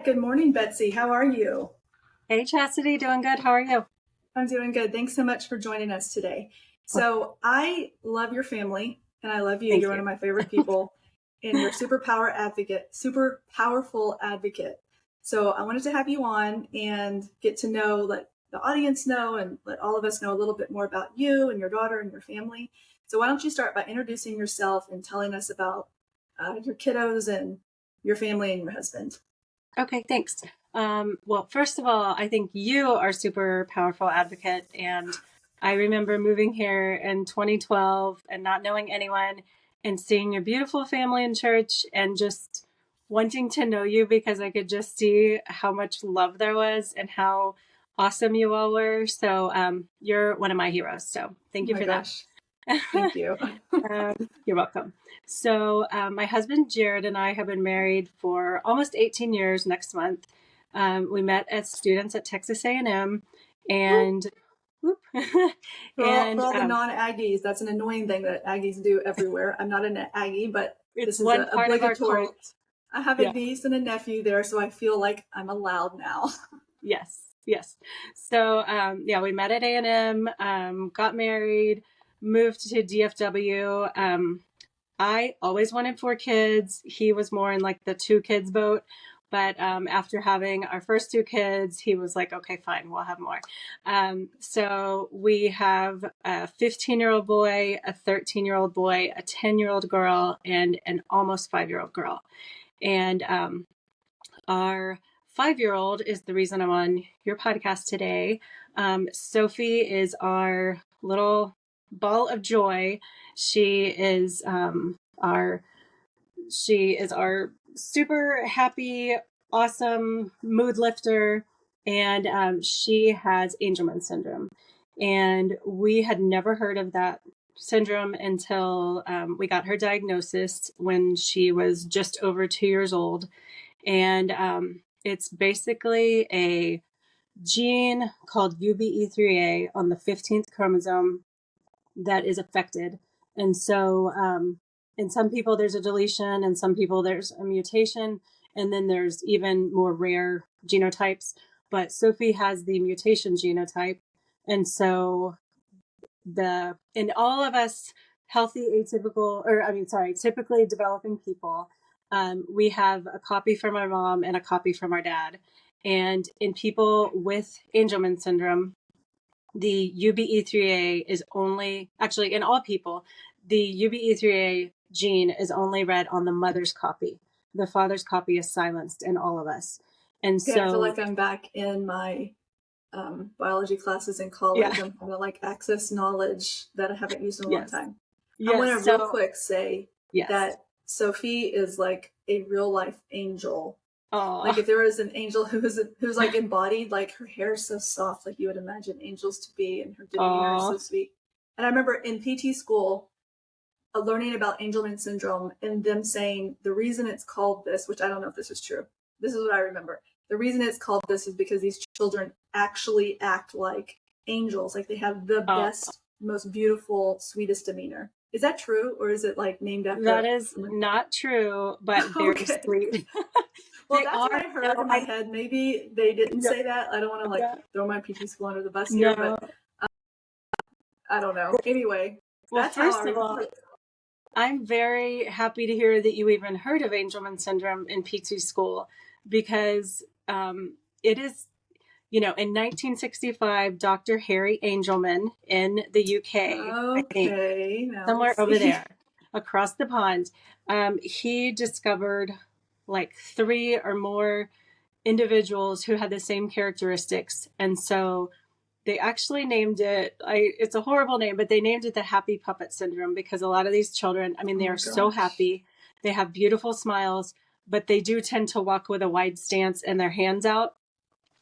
Good morning, Betsy. How are you? Hey, Chastity, doing good. How are you? I'm doing good. Thanks so much for joining us today. So I love your family and I love you. Thank You're one you. of my favorite people and you're super powerful advocate. So I wanted to have you on and get to know, let the audience know and let all of us know a little bit more about you and your daughter and your family. So why don't you start by introducing yourself and telling us about your kiddos and your family and your husband? Okay, thanks. Well, first of all, I think you are super powerful advocate, and I remember moving here in 2012 and not knowing anyone and seeing your beautiful family in church and just wanting to know you because I could just see how much love there was and how awesome you all were. So, you're one of my heroes. So Oh thank you my for that. gosh. Thank you. You're welcome. So, my husband Jared and I have been married for almost 18 years next month. We met as students at Texas A&M and whoop, For and all the non-Aggies, that's an annoying thing that Aggies do everywhere. I'm not an Aggie, but it's this is one a part of our obligatory. cult. I have a Yeah. niece and a nephew there, so I feel like I'm allowed now. Yes. Yes. So, yeah, we met at A&M, got married, moved to DFW. I always wanted 4 kids. He was more in like the 2 kids boat. But after having our first 2 kids, he was like, okay, fine, we'll have more. So we have a 15-year-old boy, a 13-year-old boy, a 10-year-old girl, and an almost 5-year-old girl. And our 5-year-old is the reason I'm on your podcast today. Sophie is our little ball of joy. She is our she is our super happy, awesome mood lifter, and she has Angelman syndrome. And we had never heard of that syndrome until we got her diagnosis when she was just over 2 years old. And it's basically a gene called UBE3A on the 15th chromosome that is affected. And so, in some people, there's a deletion, and some people, there's a mutation, and then there's even more rare genotypes. But Sophie has the mutation genotype. And so, in all of us healthy, atypical, or I mean, sorry, typically developing people, we have a copy from our mom and a copy from our dad. And in people with Angelman syndrome, the UBE3A is only, actually, in all people, the UBE3A gene is only read on the mother's copy. The father's copy is silenced in all of us. And Okay, I feel so, like I'm back in my biology classes in college. yeah, I'm going to like access knowledge that I haven't used in a long yes, time. I want yes. to real So, quick say yes. that Sophie is like a real life angel. Like Oh, if there was an angel who's like embodied, like her hair is so soft, like you would imagine angels to be, and her demeanor is so oh, sweet. And I remember in PT school, learning about Angelman syndrome and them saying the reason it's called this, which I don't know if this is true. This is what I remember. The reason it's called this is because these children actually act like angels, like they have the oh. best, most beautiful, sweetest demeanor. Is that true, or is it like named That after is someone? not true, but very Okay. sweet. Well, They that's what are. I heard No, in my head. Maybe they didn't yeah, say that. I don't want to like yeah, throw my PT school under the bus here, no. but I don't know. Anyway, Well, that's how first I of remember all, it. I'm very happy to hear that you even heard of Angelman syndrome in PT school because it is, in 1965, Dr. Harry Angelman in the UK, I think, Okay, now somewhere let's over see. there across the pond, he discovered like 3 or more individuals who had the same characteristics. And so they actually named it, it's a horrible name, but they named it the happy puppet syndrome because a lot of these children, I mean, Oh they my are so gosh. happy. They have beautiful smiles, but they do tend to walk with a wide stance and their hands out.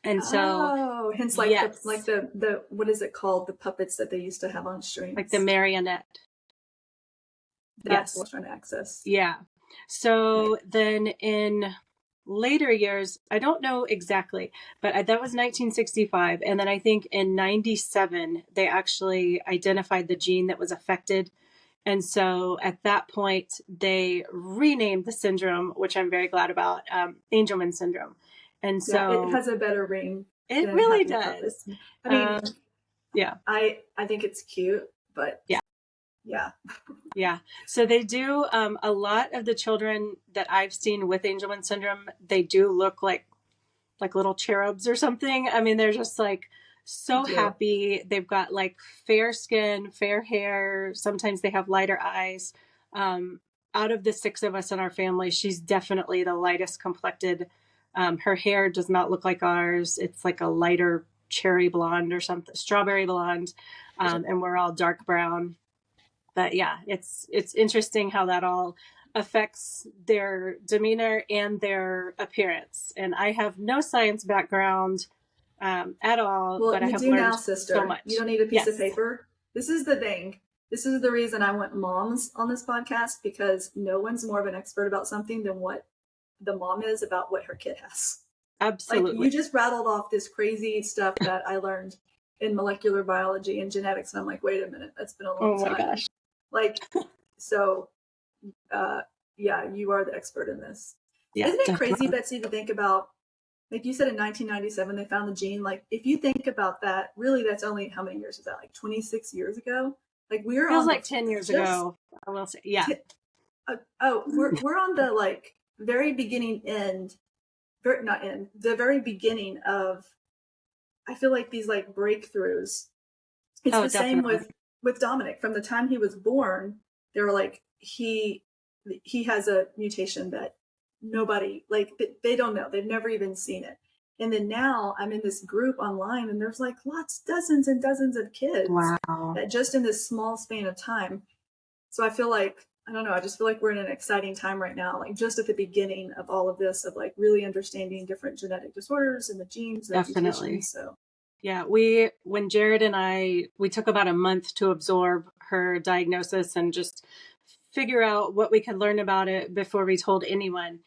And so, Oh, hence like yes, the what is it called? The puppets that they used to have on like the strings. marionette. That's what I Yes. was trying to access. Yeah. Right. So then in later years, I don't know exactly, but that was 1965. And then I think in 97, they actually identified the gene that was affected. And so at that point, they renamed the syndrome, which I'm very glad about, Angelman syndrome. And Yeah, it so has a better ring it than really having puppets. does. I mean, Yeah. I think it's cute, but Yeah. yeah. Yeah. So they do, a lot of the children that I've seen with Angelman syndrome, they do look like little cherubs or something. I mean, they're just like They so do. happy. They've got like fair skin, fair hair. Sometimes they have lighter eyes. Um, Out of the six of us in our family, she's definitely the lightest complected. Her hair does not look like ours. It's like a lighter cherry blonde or something, strawberry blonde. And we're all dark brown. But yeah, it's interesting how that all affects their demeanor and their appearance. And I have no science background at all, Well, but I you have do now, learned so sister. You much. don't need a piece of Yes, paper. This is the thing. This is the reason I want moms on this podcast, because no one's more of an expert about something than what the mom is about what her kid has. Like, absolutely. you just rattled off this crazy stuff that I learned in molecular biology and genetics. And I'm like, wait a minute, that's been a long Oh my time. gosh. Like, so, uh, yeah, you are the expert in this. Yeah, Isn't it crazy, definitely. Betsy, to think about, like you said, in 1997, they found the gene. Like, if you think about that, really, that's only, how many years is that? Like 26 years ago? Like, we're Feels on the like 10 years just, ago. I will say, yeah. we're on the like very beginning end, very, not end, the very beginning of, I feel like these like breakthroughs. It's Oh, the same definitely. with Dominic. From the time he was born, they were like, he has a mutation that nobody, like, they don't know. They've never even seen it. And then now I'm in this group online, and there's like lots, dozens and dozens of kids Wow. that just in this small span of time. So I feel like, I don't know, I just feel like we're in an exciting time right now, like just at the beginning of all of this, of like really understanding different genetic disorders and the genes and Definitely. mutations. So Yeah, when Jared and we took about a month to absorb her diagnosis and just figure out what we could learn about it before we told anyone.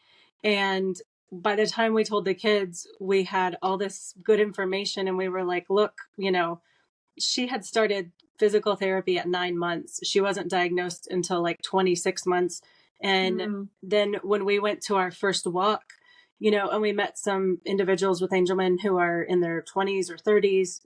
And by the time we told the kids, we had all this good information and we were like, look, she had started physical therapy at 9 months. She wasn't diagnosed until like 26 months. And mm, then when we went to our first walk, and we met some individuals with Angelman who are in their 20s or 30s,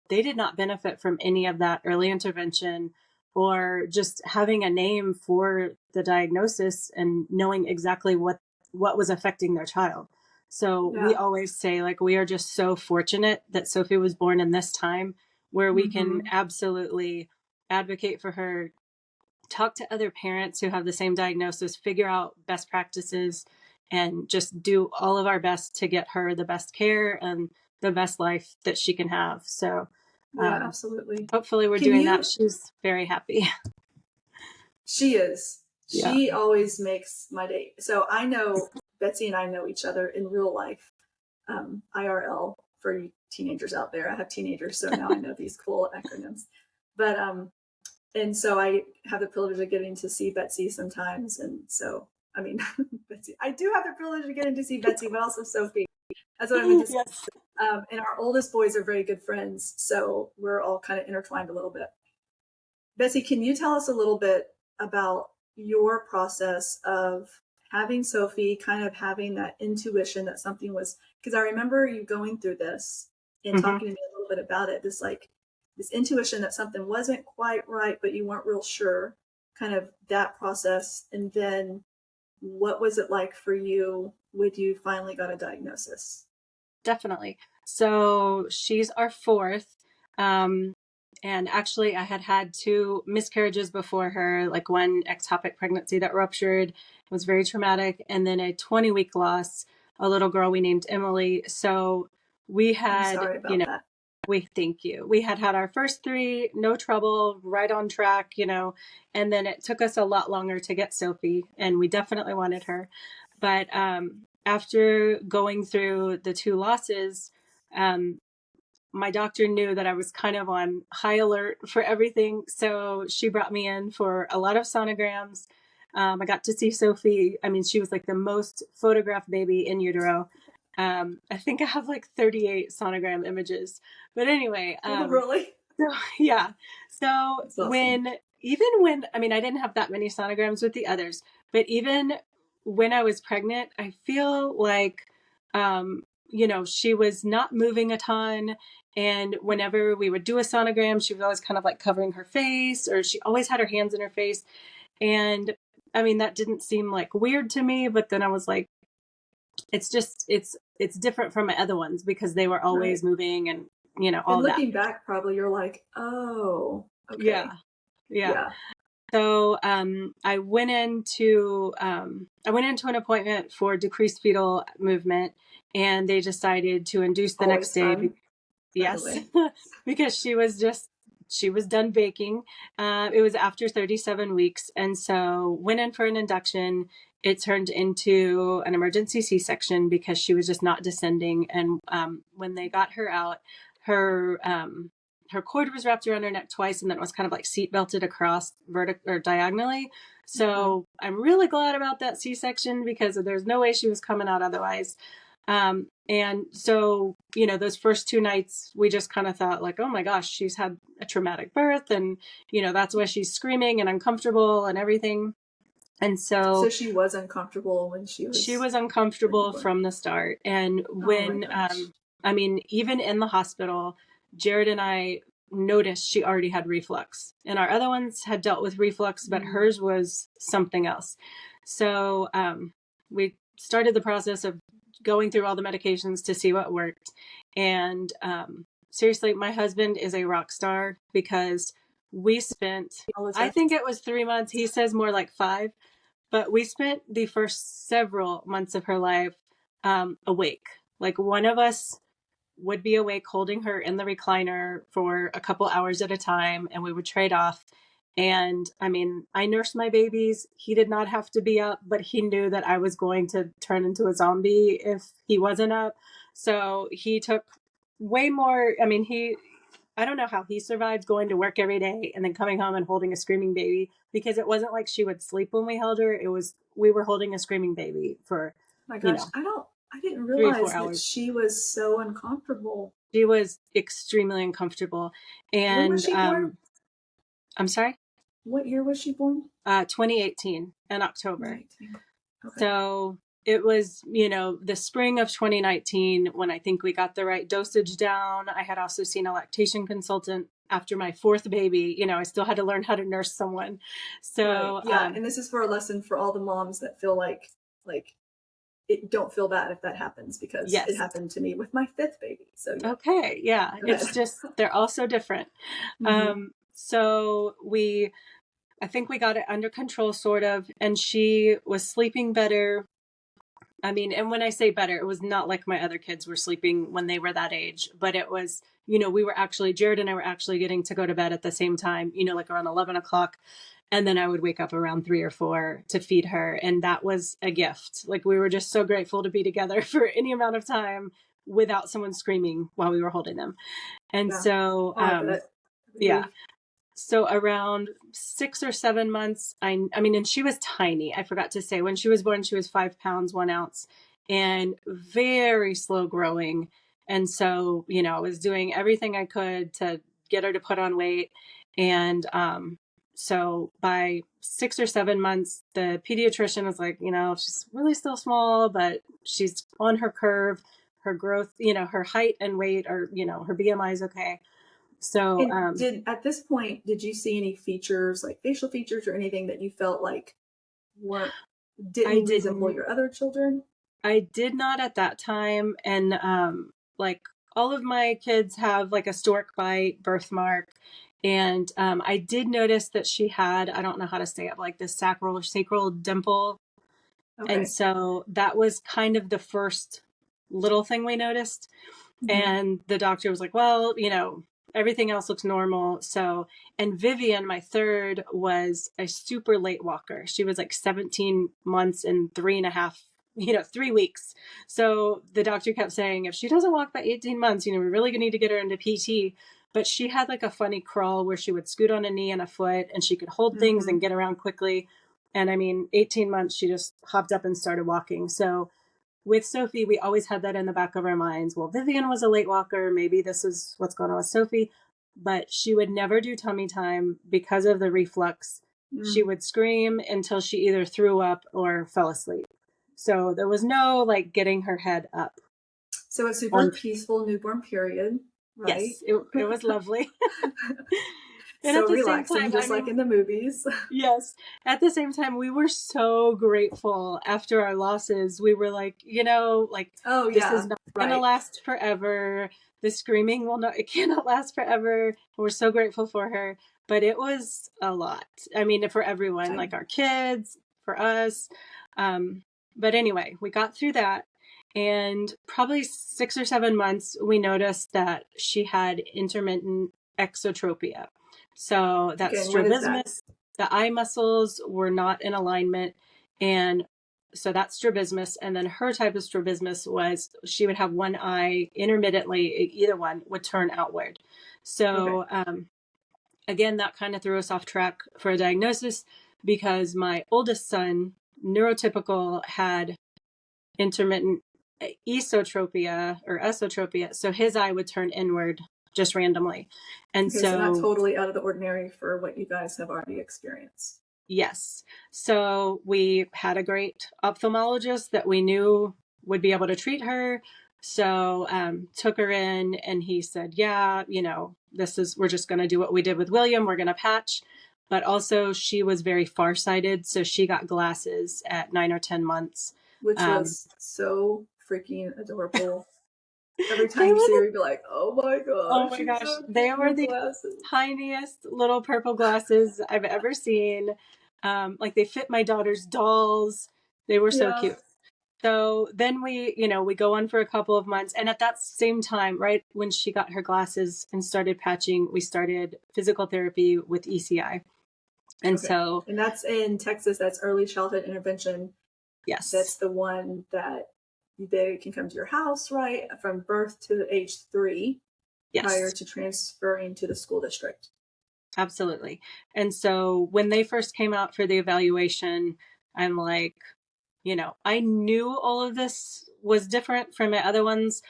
they did not benefit from any of that early intervention or just having a name for the diagnosis and knowing exactly what was affecting their child. So we yeah. always say, like, we are just so fortunate that Sophie was born in this time where we can Mm-hmm. absolutely advocate for her, talk to other parents who have the same diagnosis, figure out best practices, and just do all of our best to get her the best care and the best life that she can have. So Yeah, um, absolutely. hopefully we're Can doing that. you? She's very happy. She is. Yeah. She always makes my day. So I know Betsy and I know each other in real life, IRL for you teenagers out there. I have teenagers, so now I know these cool acronyms. But and so I have the privilege of getting to see Betsy sometimes, and so I mean, Betsy. I do have the privilege of getting to see Betsy, but also Sophie. That's what I meant to say. Yes. And our oldest boys are very good friends, so we're all kind of intertwined a little bit. Betsy, can you tell us a little bit about your process of having Sophie, kind of having that intuition that something was, because I remember you going through this and Hmm. talking to me a little bit about it, this intuition that something wasn't quite right, but you weren't real sure, kind of that process. And then what was it like for you when you finally got a diagnosis? Definitely. So she's our fourth. Um, and actually, I had two miscarriages before her, like one ectopic pregnancy that ruptured, was very traumatic, and then a 20-week loss, a little girl we named Emily. So we I'm had, sorry about that. we thank you. We had our first three, no trouble, right on track, and then it took us a lot longer to get Sophie, and we definitely wanted her. But after going through the two losses, um, my doctor knew that I was kind of on high alert for everything. So she brought me in for a lot of sonograms. I got to see Sophie. I mean, she was like the most photographed baby in utero. I think I have like 38 sonogram images. But anyway, Oh, really? so yeah. So That's awesome. I mean, I didn't have that many sonograms with the others, but even when I was pregnant, I feel like she was not moving a ton. And whenever we would do a sonogram, she was always kind of like covering her face, or she always had her hands in her face. And I mean, that didn't seem like weird to me, but then I was like, it's just, it's different from my other ones because they were always moving and, all and of that. looking back, probably you're like, oh, okay. Yeah. Yeah. So I went into an appointment for decreased fetal movement, and they decided to induce the Always next day. fun, Yes, because she was done baking. It was after 37 weeks, and so went in for an induction. It turned into an emergency C-section because she was just not descending. And when they got her out, her her cord was wrapped around her neck twice, and then it was kind of like seat belted across or diagonally. So I'm really glad about that C-section because there's no way she was coming out otherwise. And so, those first 2 nights, we just kind of thought like, oh my gosh, she's had a traumatic birth, and, that's why she's screaming and uncomfortable and everything. And so she was uncomfortable when she was uncomfortable from the start. And when, I mean, even in the hospital, Jared and I noticed she already had reflux, and our other ones had dealt with reflux, but hers was something else. So, we started the process of going through all the medications to see what worked. And, seriously, my husband is a rock star because we spent, I think it was 3 months. He says more like 5. But we spent the first several months of her life awake. Like, one of us would be awake holding her in the recliner for a couple hours at a time, and we would trade off. And I mean, I nursed my babies. He did not have to be up, but he knew that I was going to turn into a zombie if he wasn't up. So he took way more. I mean, I don't know how he survived going to work every day and then coming home and holding a screaming baby, because it wasn't like she would sleep when we held her. It was, we were holding a screaming baby for, my gosh, I didn't 3 or 4 realize that hours. she was so uncomfortable. She was extremely uncomfortable. And when was she born? I'm sorry? What year was she born? 2018 in October. 2018. Okay. So it was, the spring of 2019 when I think we got the right dosage down. I had also seen a lactation consultant after my 4th baby. I still had to learn how to nurse someone. So and this is for a lesson for all the moms that feel like it, don't feel bad if that happens, because it happened to me with my 5th baby. So okay, it's just, they're all so different. So I think we got it under control, sort of, and she was sleeping better. I mean, and when I say better, it was not like my other kids were sleeping when they were that age, but it was, Jared and I were actually getting to go to bed at the same time, like around 11 o'clock. And then I would wake up around 3 or 4 to feed her. And that was a gift. Like, we were just so grateful to be together for any amount of time without someone screaming while we were holding them. And so, so around 6 or 7 months, I mean, and she was tiny. I forgot to say, when she was born, she was 5 pounds, 1 ounce, and very slow growing. And so, I was doing everything I could to get her to put on weight. And so by 6 or 7 months, the pediatrician was like, she's really still small, but she's on her curve. Her growth, her height and weight are, her BMI is okay. So, at this point, did you see any features, like facial features or anything, that you felt like didn't resemble your other children? I did not at that time. And, like, all of my kids have like a stork bite birthmark. And, I did notice that she had, I don't know how to say it, like this sacral dimple. Okay. And so that was kind of the first little thing we noticed. And the doctor was like, well, everything else looks normal. So, and Vivian, my 3rd, was a super late walker. She was like 17 months and 3 weeks. So the doctor kept saying, if she doesn't walk by 18 months, we're really gonna need to get her into PT. But she had like a funny crawl where she would scoot on a knee and a foot, and she could hold things and get around quickly. And I mean, 18 months, she just hopped up and started walking. So with Sophie, we always had that in the back of our minds. Well, Vivian was a late walker. Maybe this is what's going on with Sophie. But she would never do tummy time because of the reflux. She would scream until she either threw up or fell asleep. So there was no like getting her head up. So a super peaceful newborn period, right? Yes, it was lovely. And So at the same relaxing, time, just like in the movies. yes, at the same time, we were so grateful after our losses. We were like, like, Oh this is yeah, not going to right. last forever. The screaming it cannot last forever. We're so grateful for her. But it was a lot. I mean, for everyone, Okay. like our kids, for us. But anyway, we got through that. And probably 6 or 7 months, we noticed that she had intermittent exotropia. So that's Okay, and what is that? strabismus. The eye muscles were not in alignment. And so that's strabismus. And then her type of strabismus was she would have one eye intermittently, either one would turn outward. Okay. So again, that kind of threw us off track for a diagnosis because my oldest son, neurotypical, had intermittent esotropia or esotropia. So his eye would turn inward just randomly. And Okay, so not so, totally out of the ordinary for what you guys have already experienced. yes. So we had a great ophthalmologist that we knew would be able to treat her. So took her in and he said, yeah, we're just going to do what we did with William. We're going to patch. But also she was very farsighted. So she got glasses at 9 or 10 months. Which Um, was so freaking adorable. Every they time you were see her, you'd be like, oh my Oh gosh, my she's gosh, so they cute in were her the glasses. tiniest little purple glasses I've ever seen. Like they fit my daughter's dolls. They were so Yeah. cute. So then we go on for a couple of months. And at that same time, right when she got her glasses and started patching, we started physical therapy with ECI. And Okay. so, And that's in Texas, that's early childhood intervention. yes, That's the one that they can come to your house, right? From birth to age 3 prior yes, to transferring to the school district. absolutely. And so when they first came out for the evaluation, I'm like, I knew all of this was different from my other ones,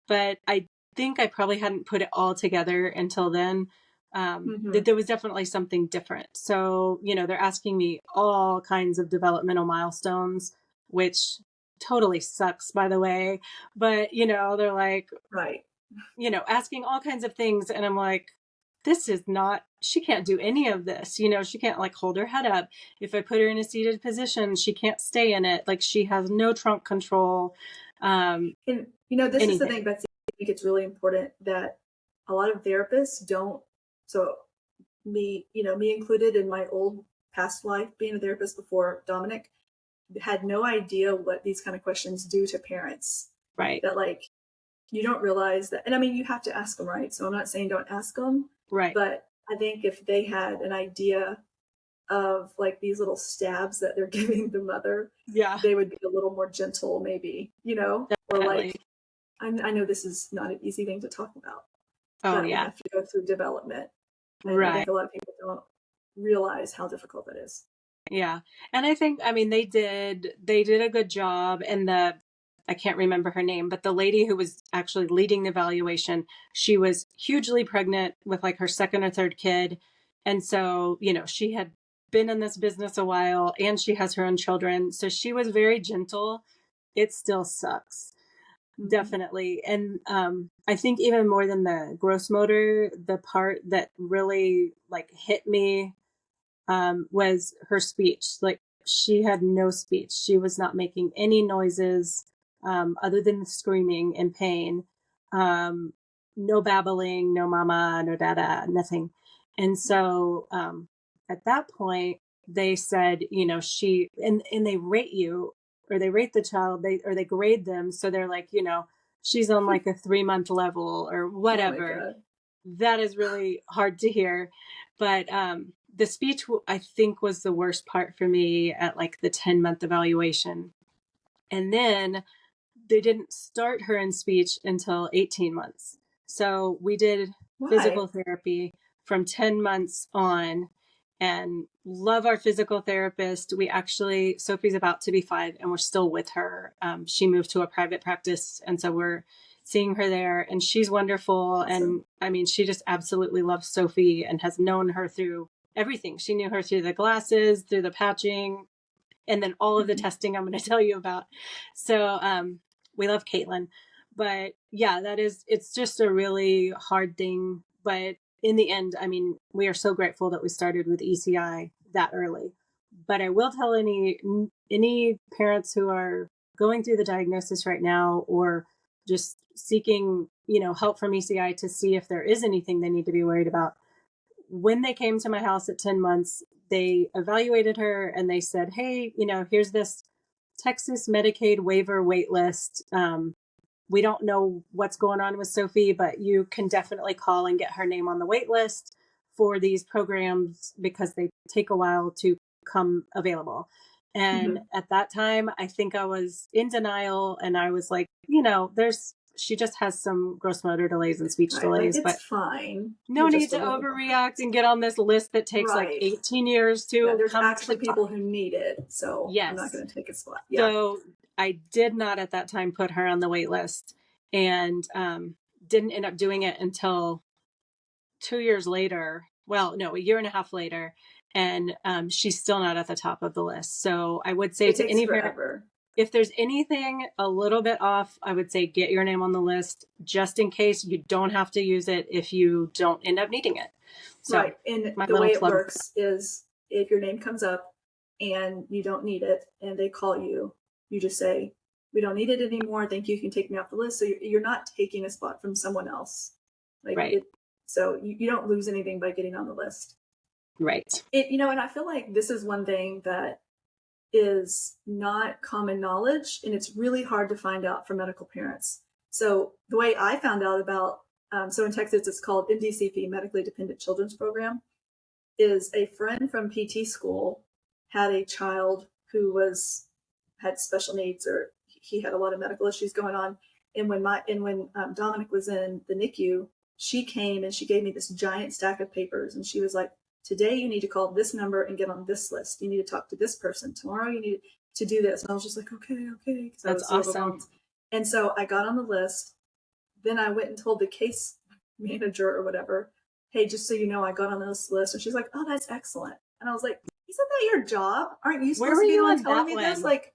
but I think I probably hadn't put it all together until then. Mm-hmm. That there was definitely something different. So, they're asking me all kinds of developmental milestones, which totally sucks, by the way. But, they're like, Right. asking all kinds of things. And I'm like, she can't do any of this. She can't like hold her head up. If I put her in a seated position, she can't stay in it. Like she has no trunk control. And this is the Anything. thing, Betsy. I think it's really important that a lot of therapists don't. So me included in my old past life, being a therapist before Dominic, had no idea what these kind of questions do to parents. Right. That like you don't realize that, and I mean you have to ask them, right? So I'm not saying don't ask them, Right. but I think if they had an idea of like these little stabs that they're giving the mother, Yeah, they would be a little more gentle, maybe, or definitely. like I know this is not an easy thing to talk about, Oh, but we yeah. have to go through development. And I Right. think a lot of people don't realize how difficult that is. Yeah. And I think, I mean, they did a good job. And I can't remember her name, but the lady who was actually leading the evaluation, she was hugely pregnant with like her second or third kid. And so, she had been in this business a while and she has her own children. So she was very gentle. It still sucks. Mm-hmm. Definitely. And I think even more than the gross motor, the part that really like hit me was her speech. Like she had no speech. She was not making any noises other than screaming in pain. No babbling, no mama, no dada, nothing. And so at that point, they said, and they rate you or they rate the child, they grade them. So they're like, she's on like a 3 month level or Oh my whatever. God. That is really hard to hear. But the speech, I think, was the worst part for me at like the 10-month evaluation. And then they didn't start her in speech until 18 months. So we did Why? physical therapy from 10 months on and love our physical therapist. Sophie's about to be 5 and we're still with her. She moved to a private practice. And so we're seeing her there and she's wonderful. Awesome. And I mean, she just absolutely loves Sophie and has known her through everything. She knew her through the glasses, through the patching, and then all of the Mm-hmm. testing I'm going to tell you about. So we love Caitlin, But yeah, it's just a really hard thing. But in the end, I mean, we are so grateful that we started with ECI that early. But I will tell any parents who are going through the diagnosis right now, or just seeking, help from ECI to see if there is anything they need to be worried about. When they came to my house at 10 months, they evaluated her and they said, hey, here's this Texas Medicaid waiver wait list. We don't know what's going on with Sophie, but you can definitely call and get her name on the wait list for these programs because they take a while to come available. And at that time, I think I was in denial, and I was like, she just has some gross motor delays and speech delays, it's but fine. No need to overreact and get on this list that takes like 18 years to there's come actually to people who need it, so yes. I'm not going to take a spot. So I did not at that time put her on the wait list, and didn't end up doing it until 2 years later. Well, no, a year and a half later, and she's still not at the top of the list. So I would say to any parent, if there's anything a little bit off, I would say get your name on the list just in case. You don't have to use it if you don't end up needing it. So, right. And the way it works is if your name comes up and you don't need it and they call you, you just say, we don't need it anymore. Thank you. You can take me off the list. So you're not taking a spot from someone else. Right. So you don't lose anything by getting on the list. Right. And I feel like this is one thing that is not common knowledge, and it's really hard to find out for medical parents. So the way I found out about, so in Texas, it's called MDCP, Medically Dependent Children's Program, is a friend from PT school had a child who had special needs, or he had a lot of medical issues going on. And when Dominic was in the NICU, she came and she gave me this giant stack of papers, and she was like, today you need to call this number and get on this list. You need to talk to this person. Tomorrow you need to do this. And I was just like, okay. That's awesome. And so I got on the list. Then I went and told the case manager or whatever, hey, just so you know, I got on this list. And she's like, oh, that's excellent. And I was like, isn't that your job? Aren't you supposed to be the one telling me this? Like,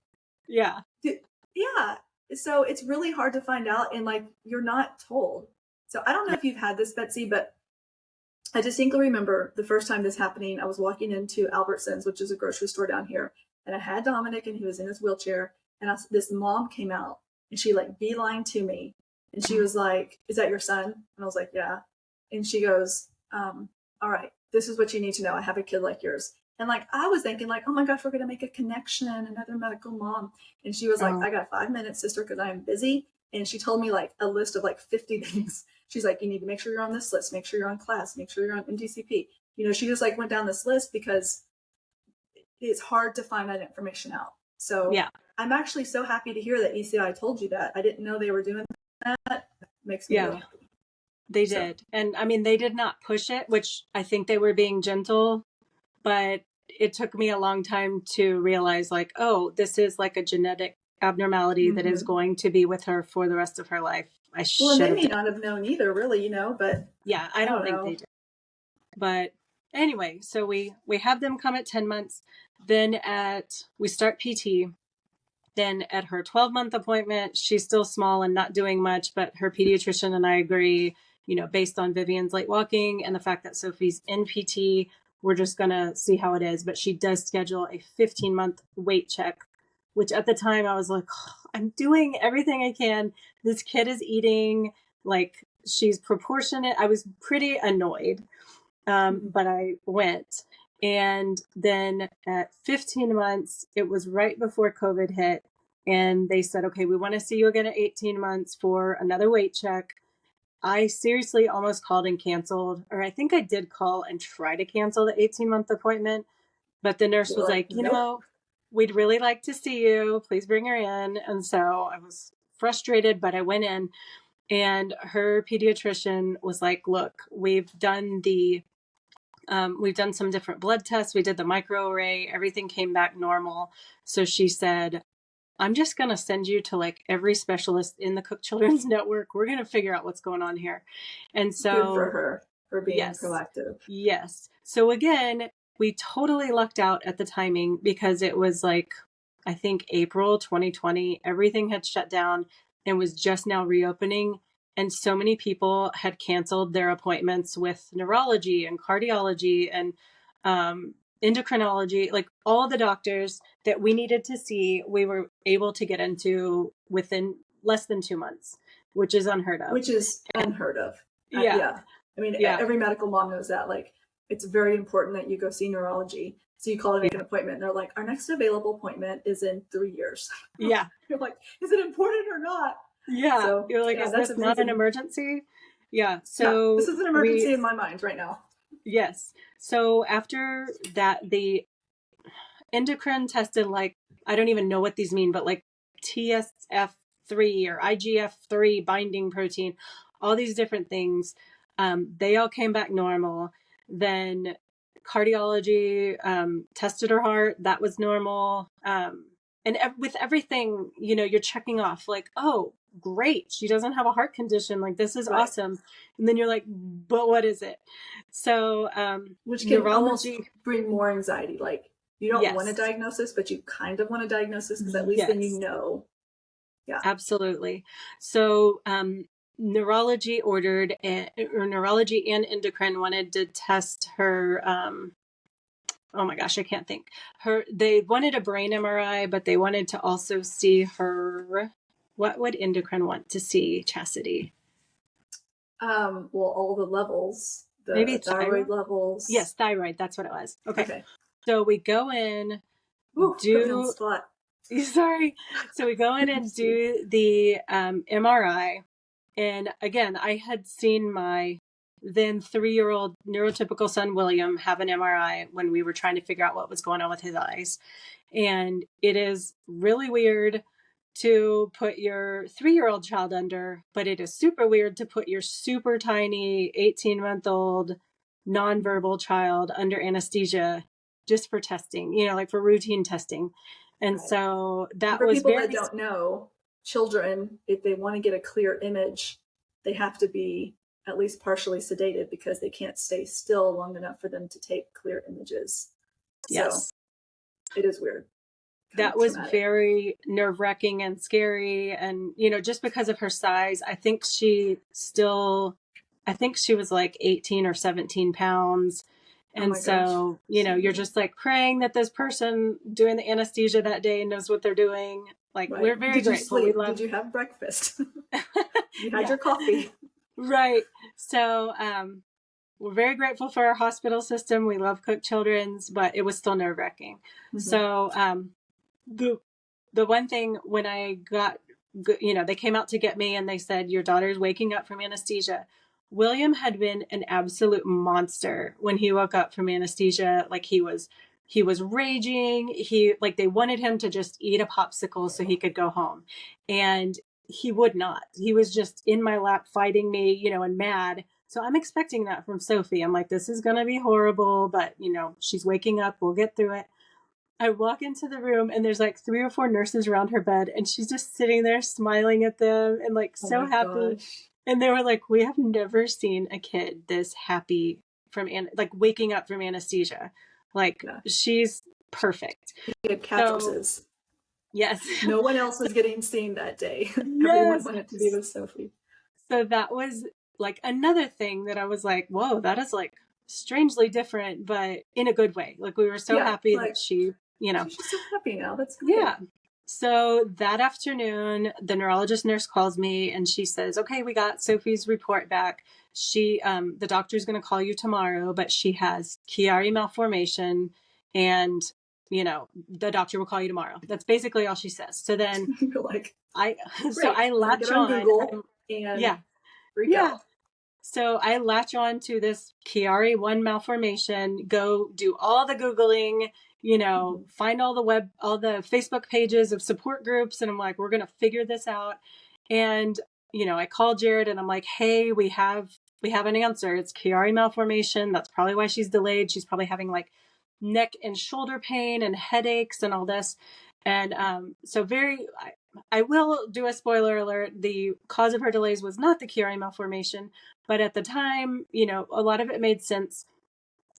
yeah. Yeah. So it's really hard to find out, and like, you're not told. So I don't know if you've had this, Betsy, but I distinctly remember the first time this happening. I was walking into Albertsons, which is a grocery store down here, and I had Dominic, and he was in his wheelchair, and this mom came out, and she like beelined to me, and she was like, is that your son? And I was like, yeah. And she goes, all right, this is what you need to know. I have a kid like yours. And like, I was thinking like, oh my gosh, we're going to make a connection, another medical mom. And she was like, I got 5 minutes, sister, because I'm busy. And she told me like a list of like 50 things. She's like, you need to make sure you're on this list, make sure you're on class, make sure you're on MDCP. She just like went down this list because it's hard to find that information out. So yeah, I'm actually so happy to hear that ECI told you that. I didn't know they were doing that. It makes me really happy. They did. And I mean, they did not push it, which I think they were being gentle, but it took me a long time to realize like, oh, this is like a genetic abnormality that is going to be with her for the rest of her life. They may not have known either, really, but yeah, I don't think they did. But anyway, so we have them come at 10 months. Then we start PT. Then at her 12-month appointment, she's still small and not doing much, but her pediatrician and I agree, based on Vivian's late walking and the fact that Sophie's in PT, we're just going to see how it is. But she does schedule a 15-month weight check, which at the time I was like, oh, I'm doing everything I can. This kid is eating, like she's proportionate. I was pretty annoyed, but I went. And then at 15 months, it was right before COVID hit. And they said, okay, we want to see you again at 18 months for another weight check. I seriously almost called and canceled, or I think I did call and try to cancel the 18-month appointment. But the nurse was like, we'd really like to see you. Please bring her in. And so I was frustrated, but I went in, and her pediatrician was like, look, we've done some different blood tests. We did the microarray. Everything came back normal. So she said, I'm just going to send you to like every specialist in the Cook Children's Network. We're going to figure out what's going on here. And so good for her for being proactive. Yes. So again, we totally lucked out at the timing because it was like, I think April 2020, everything had shut down. and was just now reopening. And so many people had canceled their appointments with neurology and cardiology and endocrinology, like all the doctors that we needed to see, we were able to get into within less than 2 months, which is unheard of. Which is unheard of. Yeah. Yeah. I mean, Yeah. every medical mom knows that. Like, it's very important that you go see neurology. So you call to make an appointment, and they're like, our next available appointment is in 3 years. Yeah. You're like, is it important or not? Yeah. So, You're like, yeah, is that's this not an amazing. emergency? Yeah. Yeah, So this is an emergency in my mind right now. yes. So after that, the endocrine tested, like, I don't even know what these mean, but like TSF3 or IGF3 binding protein, all these different things. They all came back normal. Then cardiology tested her heart. That was normal. And with everything, you know, you're checking off like, oh, great. She doesn't have a heart condition. Like, this is awesome. And then you're like, but what is it? So, which can almost neurology bring more anxiety. Like, you don't want a diagnosis, but you kind of want a diagnosis because at least then you know. Yeah, absolutely. So, neurology ordered, or neurology and endocrine wanted to test her. Oh my gosh, I can't think. They wanted a brain MRI, but they wanted to also see her. What would endocrine want to see, Chasity? Well, all the levels, the maybe thyroid levels. Yes, thyroid. That's what it was. Okay. So So we go in. Ooh, put me on the spot. Sorry. So we go in and do the MRI. And again, I had seen my then 3-year-old neurotypical son, William, have an MRI when we were trying to figure out what was going on with his eyes. And it is really weird to put your 3-year-old child under, but it is super weird to put your super tiny 18-month-old nonverbal child under anesthesia just for testing, you know, like for routine testing. And so that for was people that don't know, children, if they want to get a clear image, they have to be at least partially sedated because they can't stay still long enough for them to take clear images. Yes. So it is weird. That was very nerve-wracking and scary. And, you know, just because of her size, I think she was like 18 or 17 pounds. And so, you know, you're just like praying that this person doing the anesthesia that day knows what they're doing. Like, we're very grateful. Did you have breakfast? You had your coffee. Right. So, we're very grateful for our hospital system. We love Cook Children's, but it was still nerve-wracking. Mm-hmm. So, the one thing when I got, you know, they came out to get me and they said, your daughter's waking up from anesthesia. William had been an absolute monster when he woke up from anesthesia. Like he was raging. They wanted him to just eat a popsicle so he could go home. And he would not. He was just in my lap fighting me, you know, and mad. So I'm expecting that from Sophie. I'm like, this is going to be horrible, but you know, she's waking up. We'll get through it. I walk into the room and there's like 3 or 4 nurses around her bed and she's just sitting there smiling at them and like so happy. Gosh. And they were like, we have never seen a kid this happy from waking up from anesthesia. Like she's perfect. So, yes. No one else was getting seen that day. Everyone wanted to be with Sophie. So that was like another thing that I was like, whoa, that is like strangely different, but in a good way. Like we were so happy that she, you know. She's so happy now. That's great. Yeah. So that afternoon, the neurologist nurse calls me and she says, okay, we got Sophie's report back. She, the doctor's going to call you tomorrow, but she has Chiari malformation and, you know, the doctor will call you tomorrow. That's basically all she says. So then you're like, I latch on Google and freak out. So I latch on to this Chiari 1 malformation, go do all the Googling, you know, find all the Facebook pages of support groups. And I'm like, we're going to figure this out. And, you know, I called Jared and I'm like, hey, we have an answer. It's Chiari malformation. That's probably why she's delayed. She's probably having like neck and shoulder pain and headaches and all this. And so I will do a spoiler alert. The cause of her delays was not the Chiari malformation, but at the time, you know, a lot of it made sense.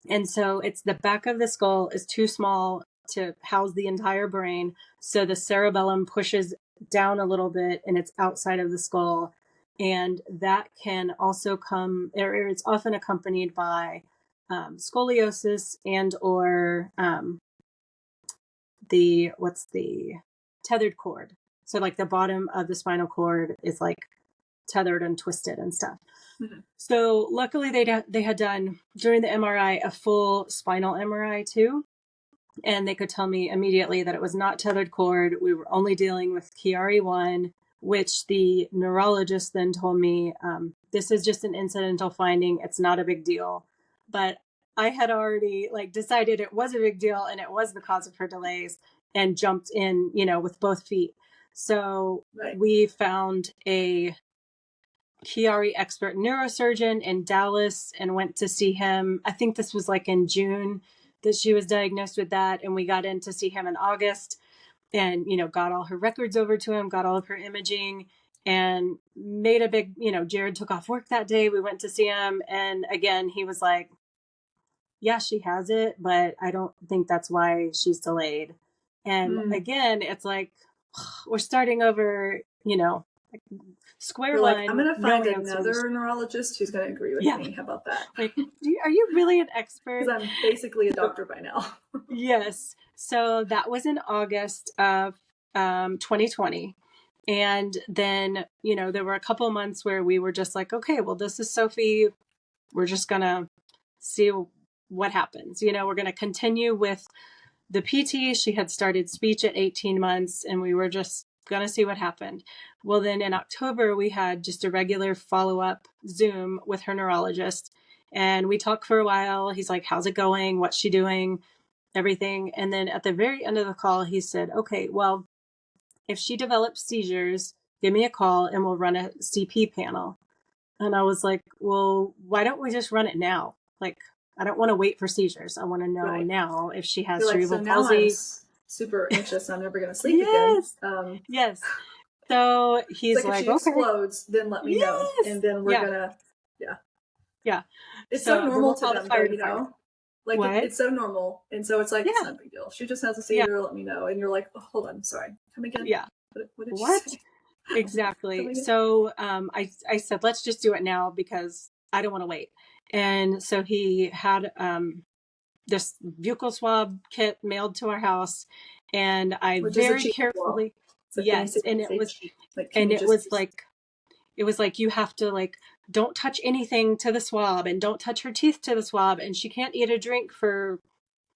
And so it's the back of the skull is too small to house the entire brain. So the cerebellum pushes down a little bit and it's outside of the skull. And that can also come, or it's often accompanied by scoliosis and or what's the tethered cord. So like the bottom of the spinal cord is like tethered and twisted and stuff. Mm-hmm. So luckily they had done during the MRI a full spinal MRI too. And they could tell me immediately that it was not tethered cord. We were only dealing with Chiari-1, which the neurologist then told me, this is just an incidental finding. It's not a big deal. But I had already like decided it was a big deal and it was the cause of her delays and jumped in, with both feet. So we found a Chiari expert neurosurgeon in Dallas and went to see him. I think this was like in June that she was diagnosed with that. And we got in to see him in August and, got all her records over to him, got all of her imaging and made a big, Jared took off work that day. We went to see him. And again, he was like, yeah, she has it, but I don't think that's why she's delayed. And again, it's like, we're starting over, square one. I'm going to find another neurologist who's going to agree with me. How about that? Like, are you really an expert? Because I'm basically a doctor by now. Yes. So that was in August of 2020. And then, there were a couple months where we were just like, okay, well, this is Sophie. We're just going to see what happens. We're going to continue with the PT. She had started speech at 18 months and we were just going to see what happened. Well, then in October, we had just a regular follow-up Zoom with her neurologist. And we talked for a while. He's like, how's it going? What's she doing? Everything. And then at the very end of the call, he said, okay, well, if she develops seizures, give me a call and we'll run a CP panel. And I was like, well, why don't we just run it now? Like, I don't want to wait for seizures. I want to know now if she has cerebral palsy. I'm super anxious. I'm never going to sleep again. Yes. So he's like, if she explodes, then let me know. And then we're going to, Yeah. It's so normal to them, though, Like, it's so normal. And so it's like, it's not a big deal. She just has a seizure, let me know. And you're like, oh, hold on, sorry. Come again? Yeah. What did you say? Exactly. So I said, let's just do it now because I don't want to wait. And so he had this buccal swab kit mailed to our house. And I very carefully, and it was like, you have to like, don't touch anything to the swab and don't touch her teeth to the swab. And she can't eat or drink for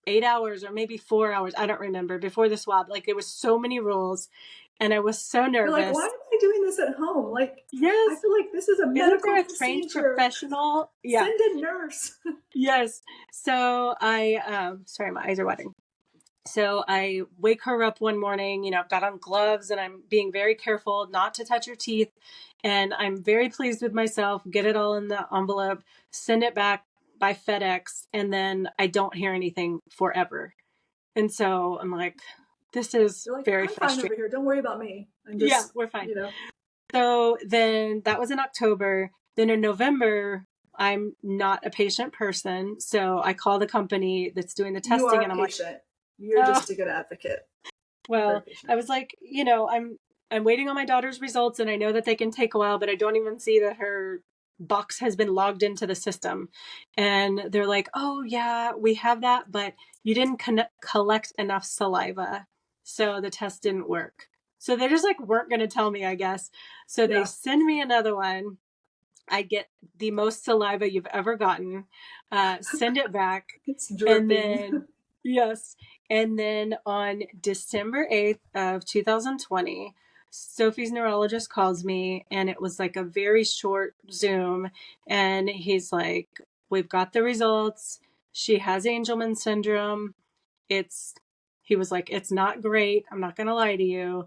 8 hours or maybe 4 hours. I don't remember before the swab. Like, there was so many rules and I was so nervous. You're like, why am I doing this at home? Like, I feel like this is a medical procedure. Trained professional. Yeah. Send a nurse. Yes. So sorry, my eyes are wetting. So I wake her up one morning, I've got on gloves and I'm being very careful not to touch her teeth. And I'm very pleased with myself, get it all in the envelope, send it back by FedEx. And then I don't hear anything forever. And so I'm like, this is very frustrating. Fine over here. Don't worry about me. We're fine. So then that was in October. Then in November, I'm not a patient person. So I call the company that's doing the testing and I'm like, you're just a good advocate. Well, I was like, I'm waiting on my daughter's results and I know that they can take a while, but I don't even see that her box has been logged into the system. And they're like, oh yeah, we have that, but you didn't collect enough saliva. So the test didn't work. So they just like weren't going to tell me, I guess. So they send me another one. I get the most saliva you've ever gotten, send it back. It's dripping. And then, yes. And then on December 8th of 2020, Sophie's neurologist calls me and it was like a very short Zoom. And he's like, we've got the results. She has Angelman Syndrome. He was like, it's not great. I'm not going to lie to you.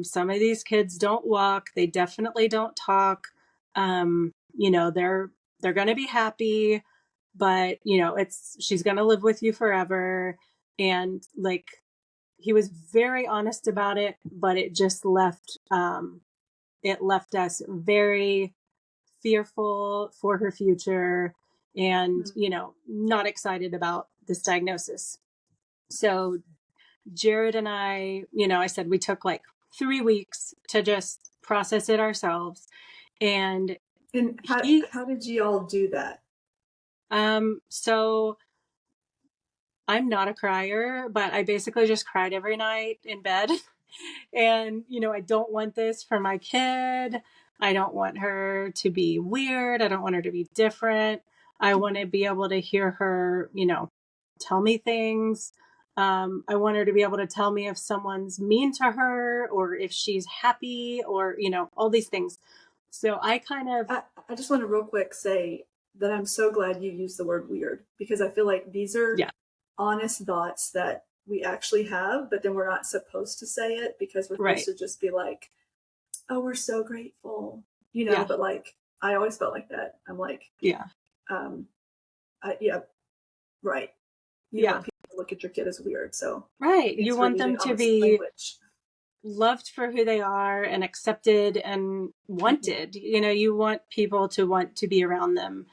Some of these kids don't walk. They definitely don't talk. They're going to be happy, but she's going to live with you forever. And like, he was very honest about it, but it just left us very fearful for her future and, not excited about this diagnosis. So Jared and I said we took like 3 weeks to just process it ourselves. And how did you all do that? So I'm not a crier, but I basically just cried every night in bed. And, I don't want this for my kid. I don't want her to be weird. I don't want her to be different. I want to be able to hear her, tell me things. I want her to be able to tell me if someone's mean to her or if she's happy or, all these things. So I just want to real quick say that I'm so glad you used the word weird, because I feel like these are honest thoughts that we actually have, but then we're not supposed to say it because we're supposed to just be like, oh, we're so grateful, but like, I always felt like that. I'm like, right. You want people to look at your kid as weird. So you want them to be loved for who they are and accepted and wanted. You want people to want to be around them,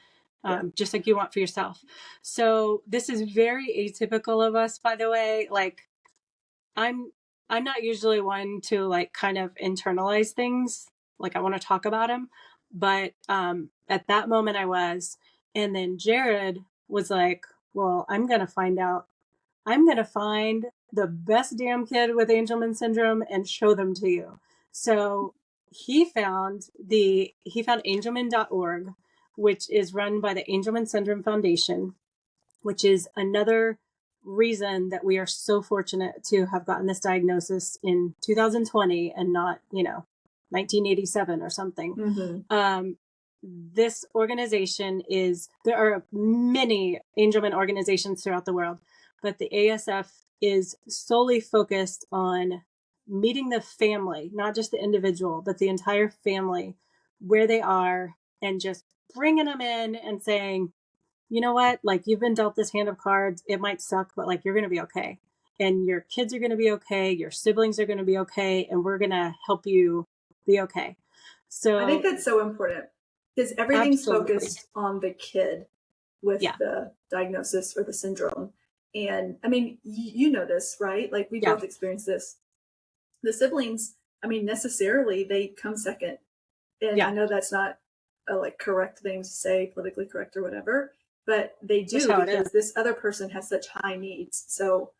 just like you want for yourself. So this is very atypical of us, by the way. Like, I'm not usually one to like kind of internalize things. Like, I want to talk about them, but at that moment I was. And then Jared was like, well, I'm going to find the best damn kid with Angelman syndrome and show them to you. So he found Angelman.org, which is run by the Angelman Syndrome Foundation, which is another reason that we are so fortunate to have gotten this diagnosis in 2020 and not, 1987 or something. This organization there are many Angelman organizations throughout the world, but the ASF is solely focused on meeting the family, not just the individual, but the entire family where they are, and just bringing them in and saying, you know what, like, you've been dealt this hand of cards. It might suck, but like, you're going to be okay. And your kids are going to be okay. Your siblings are going to be okay. And we're going to help you be okay. So I think that's so important, because everything's focused on the kid with the diagnosis or the syndrome. And I mean, you know this, right? Like, we both experienced this. The siblings, I mean, necessarily they come second. And I know that's not a like correct thing to say, politically correct or whatever, but they do, because this other person has such high needs. So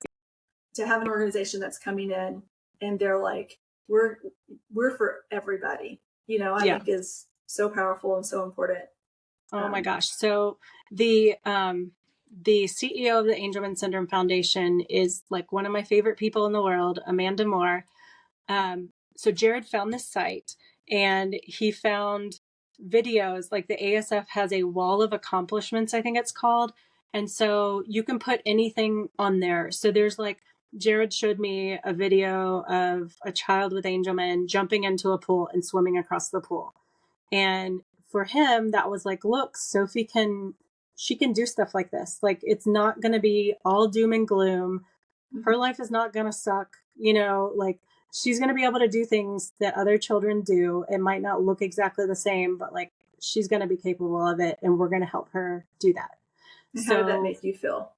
to have an organization that's coming in and they're like, we're for everybody, I think is so powerful and so important. Oh my gosh. So the CEO of the Angelman Syndrome Foundation is like one of my favorite people in the world, Amanda Moore. So Jared found this site and he found videos. Like, the ASF has a wall of accomplishments, I think it's called. And so you can put anything on there. So there's like, Jared showed me a video of a child with Angelman jumping into a pool and swimming across the pool. And for him, that was like, look, Sophie she can do stuff like this. Like, it's not going to be all doom and gloom. Her life is not going to suck, like, she's going to be able to do things that other children do. It might not look exactly the same, but like, she's going to be capable of it, and we're going to help her do that. How did that make you feel?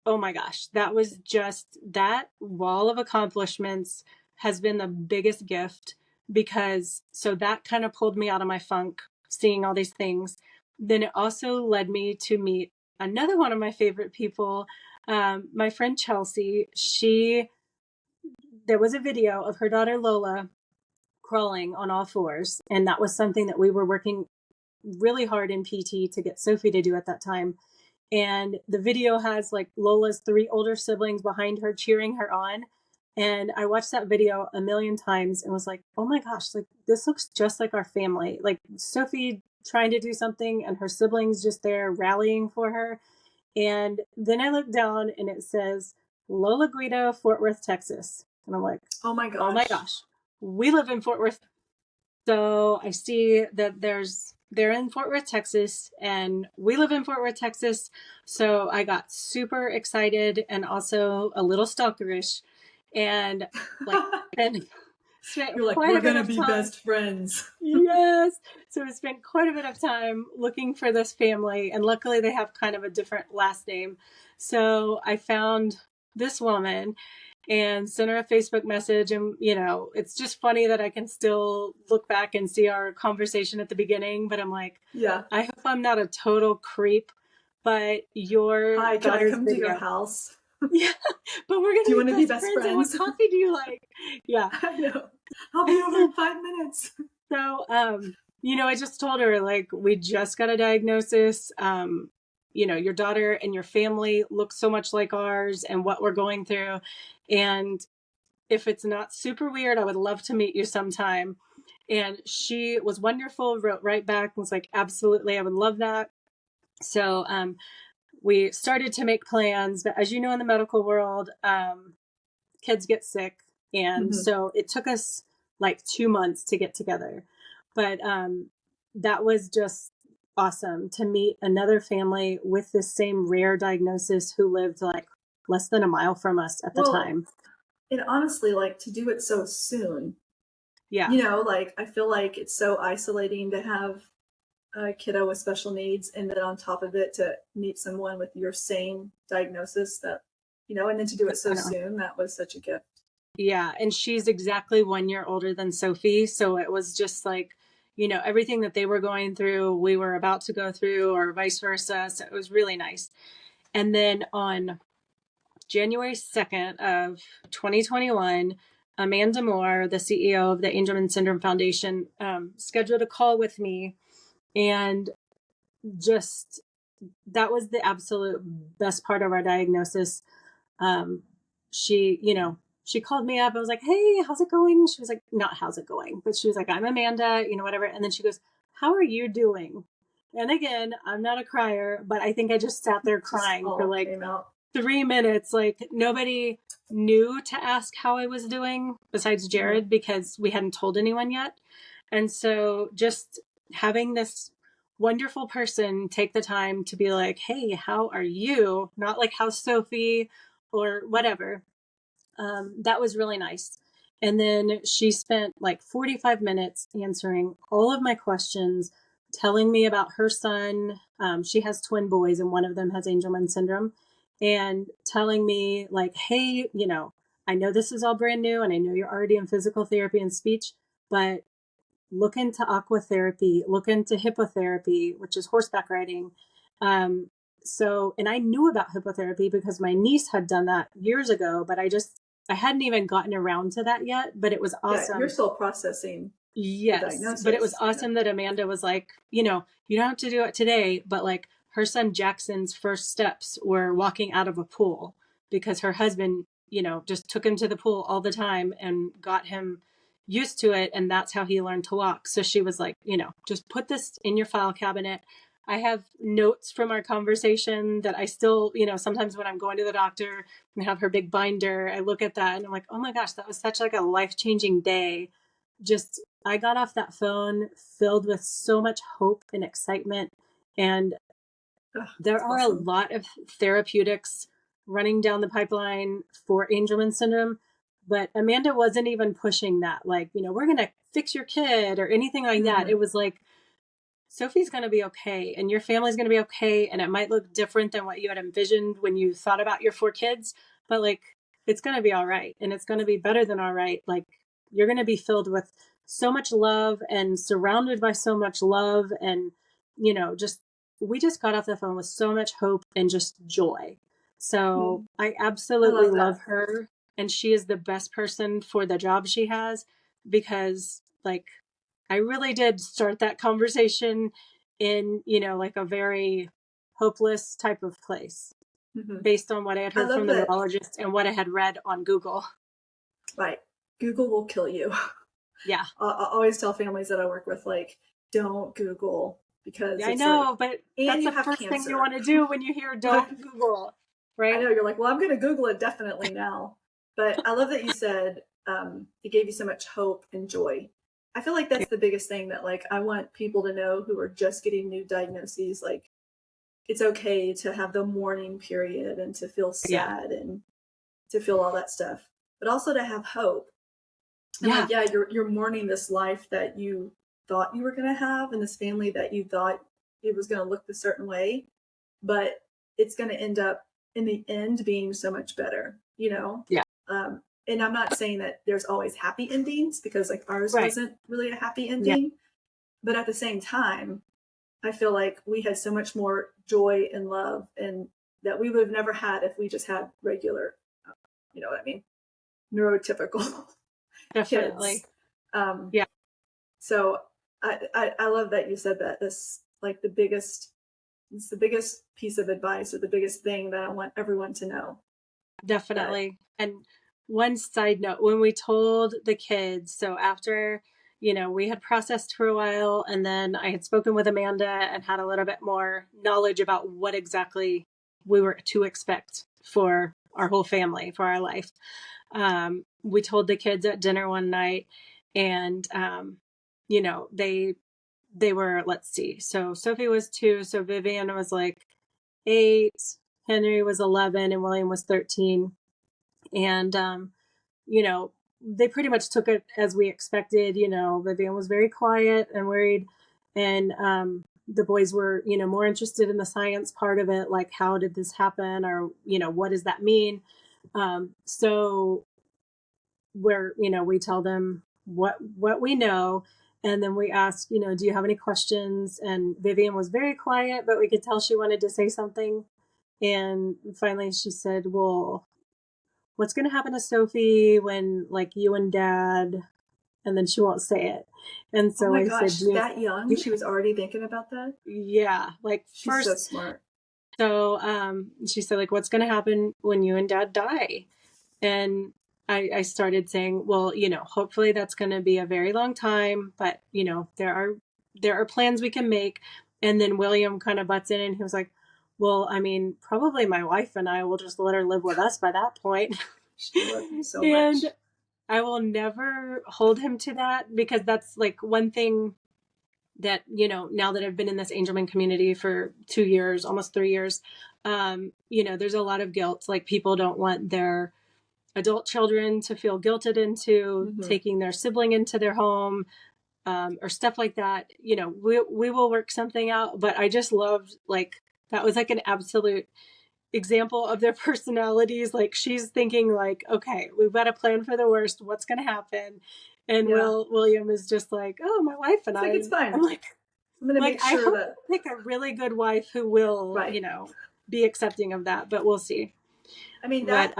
Oh my gosh, that was just, that wall of accomplishments has been the biggest gift, because so that kind of pulled me out of my funk, seeing all these things. Then it also led me to meet another one of my favorite people, my friend Chelsea. There was a video of her daughter Lola crawling on all fours, and that was something that we were working really hard in PT to get Sophie to do at that time. And the video has like Lola's 3 older siblings behind her cheering her on. And I watched that video a million times and was like, oh my gosh, like, this looks just like our family. Like, Sophie trying to do something and her siblings just there rallying for her. And then I looked down and it says Lola Guido, Fort Worth, Texas. And I'm like, oh my gosh, we live in Fort Worth. So I see that they're in Fort Worth, Texas, and we live in Fort Worth, Texas. So I got super excited and also a little stalkerish, and like, and spent you're like, we're going to be best friends. Yes. So I spent quite a bit of time looking for this family, and luckily they have kind of a different last name. So I found this woman, and sent her a Facebook message. And, it's just funny that I can still look back and see our conversation at the beginning, but I'm like, Yeah. I hope I'm not a total creep, but your Hi, can I daughter's come to your house? Yeah, but we're Do you gonna want to be best friends. And what friends? coffee do you like? Yeah. I know. I'll be over in 5 minutes. So, I just told her, like, we just got a diagnosis. Your daughter and your family look so much like ours and what we're going through. And if it's not super weird, I would love to meet you sometime. And she was wonderful, wrote right back, and was like, absolutely, I would love that. So, we started to make plans, but as you know, in the medical world, kids get sick. And so it took us like 2 months to get together. But that was just awesome to meet another family with this same rare diagnosis who lived like less than a mile from us at the time. And honestly, like, to do it so soon, Yeah. like, I feel like it's so isolating to have a kiddo with special needs, and then on top of it to meet someone with your same diagnosis that, and then to do it so soon, that was such a gift. Yeah. And she's exactly 1 year older than Sophie. So it was just like, everything that they were going through, we were about to go through, or vice versa. So it was really nice. And then on January 2nd of 2021, Amanda Moore, the CEO of the Angelman Syndrome Foundation, scheduled a call with me. And just that was the absolute best part of our diagnosis. She called me up. I was like, hey, how's it going? She was like, not how's it going, but she was like, I'm Amanda, whatever. And then she goes, how are you doing? And again, I'm not a crier, but I think I just sat there crying for like 3 minutes. Like, nobody knew to ask how I was doing besides Jared, because we hadn't told anyone yet. And so just having this wonderful person take the time to be like, hey, how are you? Not like, how's Sophie or whatever. That was really nice. And then she spent like 45 minutes answering all of my questions, telling me about her son. She has twin boys, and one of them has Angelman syndrome, and telling me like, hey, I know this is all brand new, and I know you're already in physical therapy and speech, but look into aquatherapy, look into hippotherapy, which is horseback riding. And I knew about hippotherapy because my niece had done that years ago, but I hadn't even gotten around to that yet, but it was awesome. Yeah, you're still processing. Yes, but it was awesome that Amanda was like, you don't have to do it today, but like her son Jackson's first steps were walking out of a pool because her husband, just took him to the pool all the time and got him used to it. And that's how he learned to walk. So she was like, just put this in your file cabinet. I have notes from our conversation that I still, sometimes when I'm going to the doctor and have her big binder, I look at that and I'm like, oh my gosh, that was such like a life-changing day. Just, I got off that phone filled with so much hope and excitement. And there are awesome. A lot of therapeutics running down the pipeline for Angelman syndrome, but Amanda wasn't even pushing that. Like, we're going to fix your kid or anything like that. It was like, Sophie's going to be okay, and your family's going to be okay. And it might look different than what you had envisioned when you thought about your 4 kids, but like, it's going to be all right. And it's going to be better than all right. Like, you're going to be filled with so much love and surrounded by so much love. And, we just got off the phone with so much hope and just joy. So I absolutely love her. And she is the best person for the job she has, because like, I really did start that conversation in, like a very hopeless type of place based on what I had heard from the neurologist and what I had read on Google. Right. Google will kill you. Yeah. I always tell families that I work with, like, don't Google, because I know, but that's the first thing you want to do when you hear don't Google, right? I know, you're like, well, I'm going to Google it definitely now. But I love that you said it gave you so much hope and joy. I feel like that's the biggest thing that, like, I want people to know who are just getting new diagnoses. Like, it's okay to have the mourning period and to feel sad and to feel all that stuff, but also to have hope. And like, you're mourning this life that you thought you were going to have, and this family that you thought it was going to look a certain way, but it's going to end up in the end being so much better, Yeah. And I'm not saying that there's always happy endings, because like ours Right. wasn't really a happy Yeah. ending. But at the same time, I feel like we had so much more joy and love, and that we would have never had if we just had regular, you know what I mean, neurotypical Definitely. kids. Yeah. So I love that you said that. This like it's the biggest piece of advice, or the biggest thing that I want everyone to know. That Definitely. And one side note, when we told the kids, so after, we had processed for a while, and then I had spoken with Amanda and had a little bit more knowledge about what exactly we were to expect for our whole family, for our life. We told the kids at dinner one night, and, they were, let's see. So Sophie was 2. So Vivian was like 8, Henry was 11, and William was 13. And, they pretty much took it as we expected. Vivian was very quiet and worried. And the boys were, more interested in the science part of it. Like, how did this happen? Or, what does that mean? So we tell them what we know. And then we ask, do you have any questions? And Vivian was very quiet, but we could tell she wanted to say something. And finally she said, well, what's going to happen to Sophie when like you and Dad, and then she won't say it. And oh so my I gosh, said, that young, she was already thinking about that. yeah, like She's first. so smart. So she said, like, what's going to happen when you and Dad die? And I started saying, well, hopefully that's going to be a very long time, but there are plans we can make. And then William kind of butts in, and he was like, well, I mean, probably my wife and I will just let her live with us by that point. She loved you so And much. I will never hold him to that, because that's like one thing that, now that I've been in this Angelman community for 2 years, almost 3 years, there's a lot of guilt. Like, people don't want their adult children to feel guilted into taking their sibling into their home, or stuff like that. We will work something out, but I just loved, like, that was like an absolute example of their personalities. Like, she's thinking like, okay, we've got a plan for the worst. What's going to happen? And Yeah. William is just like, oh, my wife and It's like, it's fine. I'm like, I'm going to make I sure hope that I pick a really good wife who will, right. Be accepting of that, but we'll see. I mean, that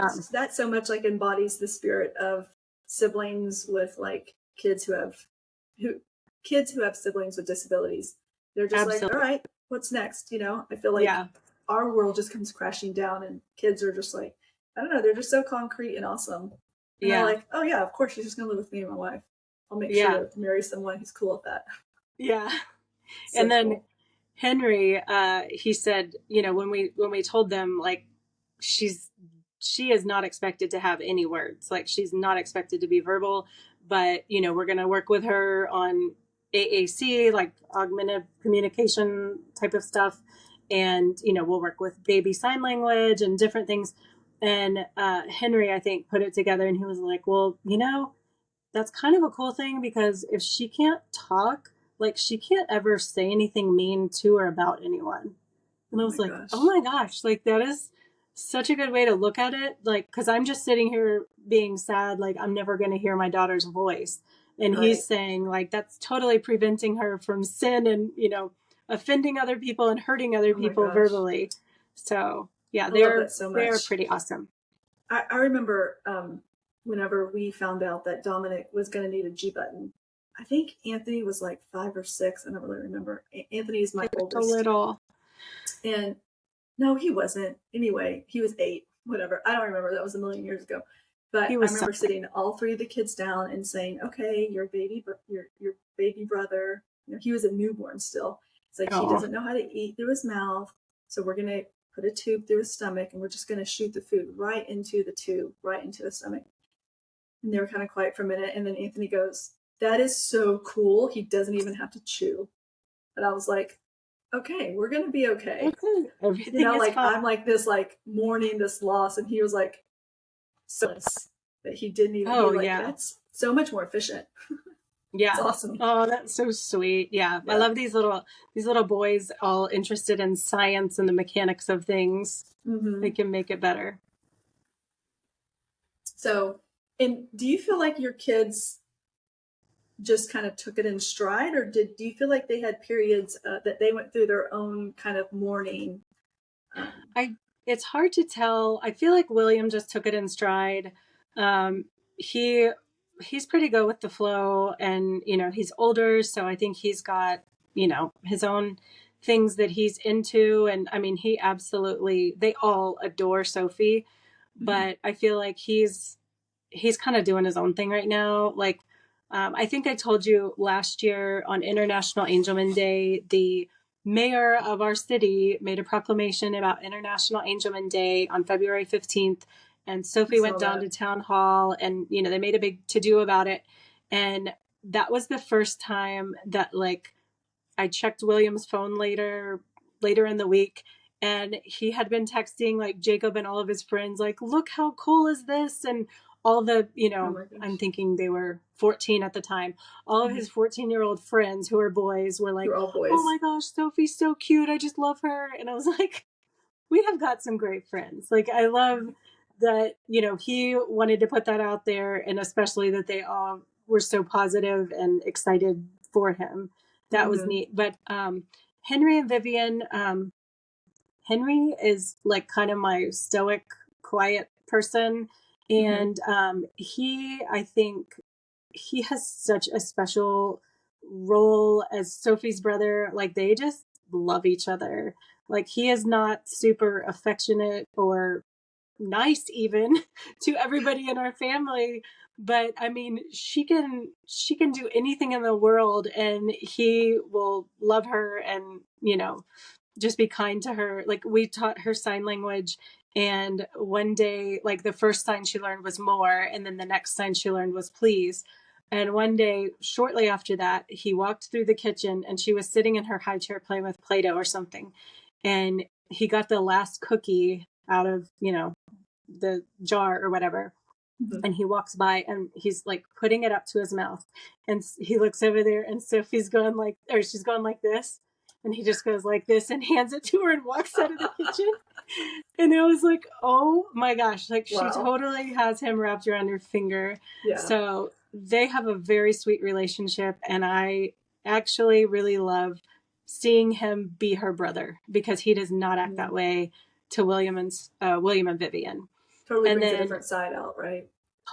so much like embodies the spirit of siblings with like kids who have siblings with disabilities. They're just absolutely. like, all right, what's next? I feel like our world just comes crashing down, and kids are just like, I don't know, they're just so concrete and awesome. And they're like, oh yeah, of course she's just gonna live with me and my wife. I'll make sure to marry someone who's cool with that. Yeah. So and then cool. Henry, he said, when we told them, like, she is not expected to have any words. Like, she's not expected to be verbal, but, we're going to work with her on AAC, like augmented communication type of stuff. And, we'll work with baby sign language and different things. And Henry, I think, put it together, and he was like, well, that's kind of a cool thing, because if she can't talk, like, she can't ever say anything mean to or about anyone. And I was like, oh my gosh, like, that is such a good way to look at it. Like, because I'm just sitting here being sad, like, I'm never going to hear my daughter's voice. And he's saying, like, that's totally preventing her from sin and, offending other people and hurting other people verbally. So, yeah, I love that so much. They're pretty awesome. I remember whenever we found out that Dominic was going to need a G button. I think Anthony was like 5 or 6. I don't really remember. Anthony is my oldest. A little. And no, he wasn't. Anyway, he was 8, whatever. I don't remember. That was a million years ago. But I remember sitting all 3 of the kids down and saying, okay, your baby brother, he was a newborn still. It's like, he doesn't know how to eat through his mouth. So we're going to put a tube through his stomach, and we're just going to shoot the food right into the tube, right into his stomach. And they were kind of quiet for a minute. And then Anthony goes, that is so cool. He doesn't even have to chew. And I was like, okay, we're going to be okay. Everything is like fine. I'm like this, like mourning this loss. And he was like, that he didn't even that's so much more efficient. Yeah. It's awesome. Oh, that's so sweet. Yeah. I love these little boys all interested in science and the mechanics of things. They can make it better. So, and do you feel like your kids just kind of took it in stride, or do you feel like they had periods that they went through their own kind of mourning? It's hard to tell. I feel like William just took it in stride. Um, he he's pretty good with the flow, and he's older, so I think he's got his own things that he's into, and I mean they all adore Sophie, Mm-hmm. but I feel like he's kind of doing his own thing right now. Like, I think I told you last year on International Angelman Day, the mayor of our city made a proclamation about International Angelman Day on February 15th. And I Sophie saw went down that. to town hall and, they made a big to do about it. And that was the first time that, like, I checked William's phone later in the week, and he had been texting like Jacob and all of his friends like, look how cool is this, and all the Oh my I'm gosh. thinking they were 14 at the time, all of Mm-hmm. his 14-year-old friends who are boys were like, They're all oh boys. my gosh, Sophie's so cute, I just love her. And I was like, we have got some great friends. Like, I love that, he wanted to put that out there, and especially that they all were so positive and excited for him. That was Mm-hmm. neat. But Henry and Vivian, Henry is like kind of my stoic, quiet person. Mm-hmm. And I think he has such a special role as Sophie's brother. Like, they just love each other. Like, he is not super affectionate or nice even to everybody in our family, but I mean, she can do anything in the world and he will love her, and just be kind to her. Like, we taught her sign language, and one day, like, the first sign she learned was more, and then the next sign she learned was please. And one day, shortly after that, he walked through the kitchen and she was sitting in her high chair playing with Play-Doh or something. And he got the last cookie out of, the jar or whatever. Mm-hmm. And he walks by and he's like putting it up to his mouth. And he looks over there and Sophie's going like, or she's going like this. And he just goes like this and hands it to her and walks out of the kitchen. And it was like, oh my gosh, like she Wow. totally has him wrapped around her finger. Yeah. So they have a very sweet relationship. And I actually really love seeing him be her brother, because he does not act Mm-hmm. that way to William and Vivian. Totally And brings a then different side out, right?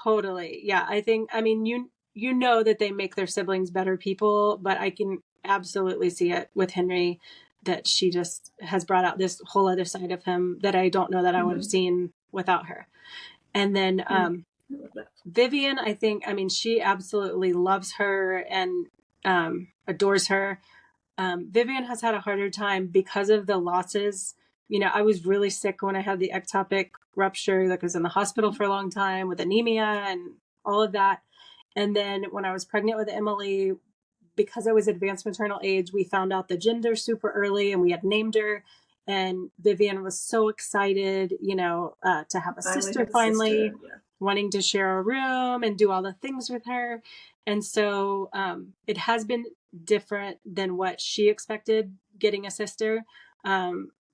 totally, yeah, I mean, you know that they make their siblings better people, but I can absolutely see it with Henry, that she just has brought out this whole other side of him that I don't know that I would have Mm-hmm. seen without her. And then Mm-hmm. I love that. Vivian, I mean, she absolutely loves her and adores her. Vivian has had a harder time because of the losses. I was really sick when I had the ectopic rupture. Like, I was in the hospital Mm-hmm. for a long time with anemia and all of that. And then when I was pregnant with Emily, because I was advanced maternal age, we found out the gender super early and we had named her. And Vivian was so excited, to have a Finally sister have a finally, sister. Yeah. wanting to share a room and do all the things with her. And so it has been different than what she expected getting a sister.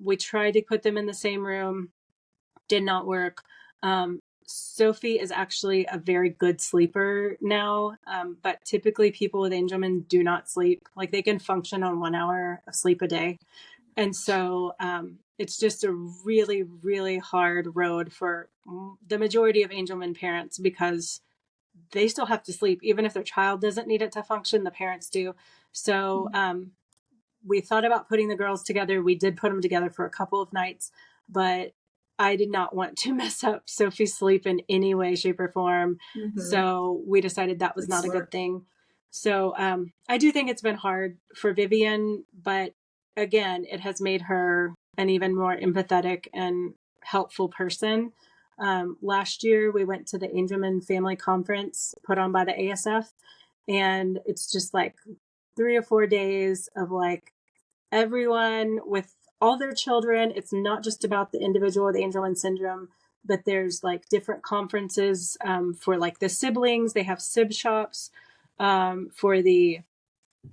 We tried to put them in the same room, did not work. Sophie is actually a very good sleeper now, but typically people with Angelman do not sleep. Like, they can function on 1 hour of sleep a day. And so it's just a really, really hard road for the majority of Angelman parents, because they still have to sleep. Even if their child doesn't need it to function, the parents do. So we thought about putting the girls together. We did put them together for a couple of nights, but I did not want to mess up Sophie's sleep in any way, shape, or form. Mm-hmm. So we decided that was That's not a good smart. thing. So I do think it's been hard for Vivian, but again, it has made her an even more empathetic and helpful person. Last year, we went to the Angelman Family Conference put on by the ASF, and it's just like 3 or 4 days of like everyone with all their children. It's not just about the individual with Angelman syndrome, but there's like different conferences for like the siblings. They have sib shops for the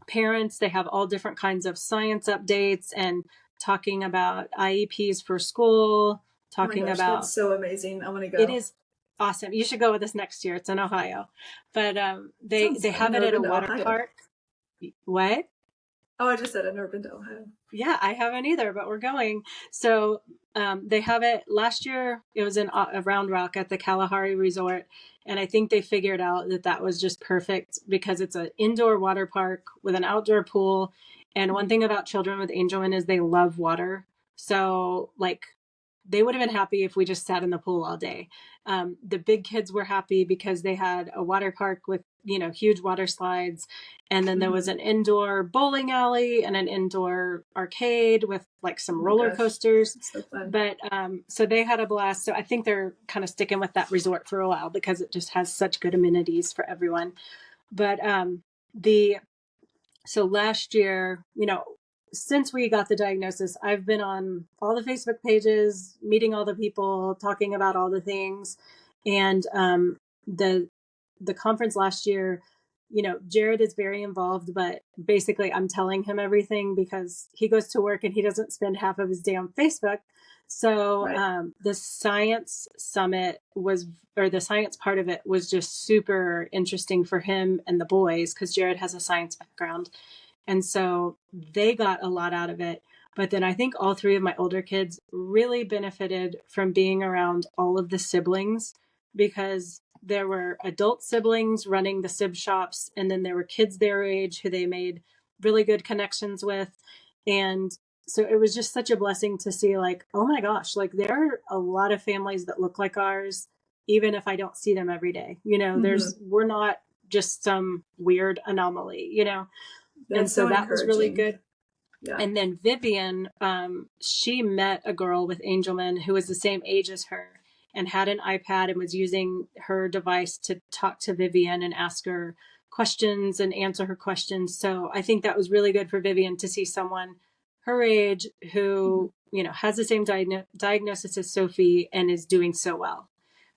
parents. They have all different kinds of science updates and talking about IEPs for school, Oh my talking gosh, that's about so amazing. I want to it go. is Awesome. You should go with us next year. It's in Ohio. But Sounds they fun. I've have it never at a been to water Ohio. park. What? Oh, I just said I've never been to Ohio. Yeah, I haven't either, but we're going. So they have it last year. It was in Round Rock at the Kalahari Resort. And I think they figured out that that was just perfect because it's an indoor water park with an outdoor pool. And one thing about children with Angelman is they love water. So, like, they would have been happy if we just sat in the pool all day. The big kids were happy because they had a water park with, huge water slides. And then there was an indoor bowling alley and an indoor arcade with like Oh some my roller gosh, coasters. that's so fun. But so they had a blast. So I think they're kind of sticking with that resort for a while because it just has such good amenities for everyone. But the so last year, since we got the diagnosis, I've been on all the Facebook pages, meeting all the people, talking about all the things. And the the conference last year, Jared is very involved, but basically I'm telling him everything because he goes to work and he doesn't spend half of his day on Facebook. So Right. the science summit or the science part of it was just super interesting for him and the boys because Jared has a science background. And so they got a lot out of it. But then I think all three of my older kids really benefited from being around all of the siblings because there were adult siblings running the sib shops, and then there were kids their age who they made really good connections with. And so it was just such a blessing to see, like, oh my gosh, like there are a lot of families that look like ours, even if I don't see them every day. We're not just some weird anomaly. And That's so so that was really encouraging. good. Yeah. And then Vivian, she met a girl with Angelman who was the same age as her and had an iPad and was using her device to talk to Vivian and ask her questions and answer her questions. So I think that was really good for Vivian to see someone her age who, has the same diagnosis as Sophie and is doing so well.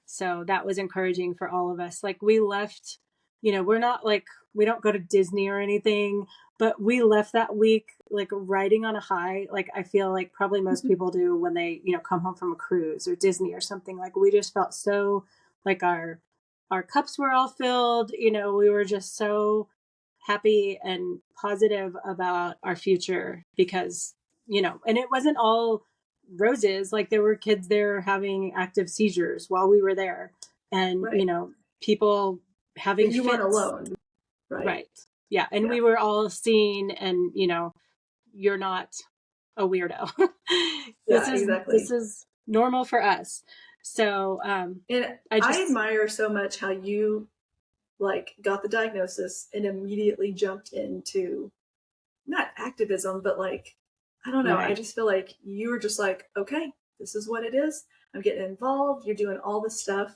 So that was encouraging for all of us. Like we left, we're not like, we don't go to Disney or anything, but we left that week like riding on a high. Like I feel like probably most people do when they, come home from a cruise or Disney or something. Like we just felt so like our cups were all filled, we were just so happy and positive about our future because, and it wasn't all roses. Like there were kids there having active seizures while we were there and, Right. people having But you weren't fits. alone. Right. Right. Yeah. And Yeah. we were all seen and, you're not a weirdo. this Yeah, is, this exactly. is normal for us. So, And I I just, admire so much how you like got the diagnosis and immediately jumped into not activism, but like, I don't know. I right. just feel like you were just like, okay, this is what it is. I'm getting involved. You're doing all this stuff.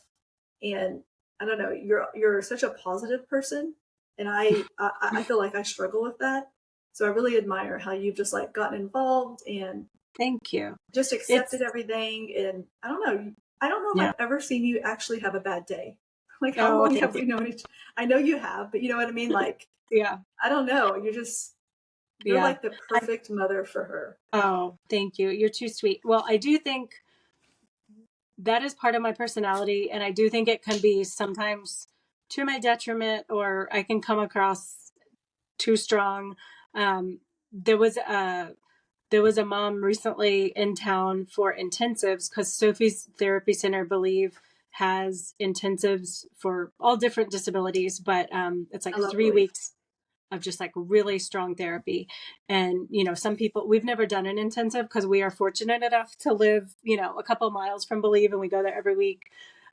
And I don't know, you're such a positive person. And I feel like I struggle with that. So I really admire how you've just like gotten involved and Thank you. just It's, accepted everything. And I don't know. I don't know if yeah. I've ever seen you actually have a bad day. Like, how Oh, long thank have you. we known each? I know you have, but you know what I mean? Like, Yeah. I don't know. You're Yeah. like the perfect mother for her. Oh, thank you. You're too sweet. Well, I do think that is part of my personality. And I do think it can be sometimes to my detriment or I can come across too strong. There was a mom recently in town for intensives because Sophie's therapy center, believe, has intensives for all different disabilities, but it's I like love three Belief. weeks of just like really strong therapy. And, some people, we've never done an intensive because we are fortunate enough to live, a couple miles from Believe and we go there every week.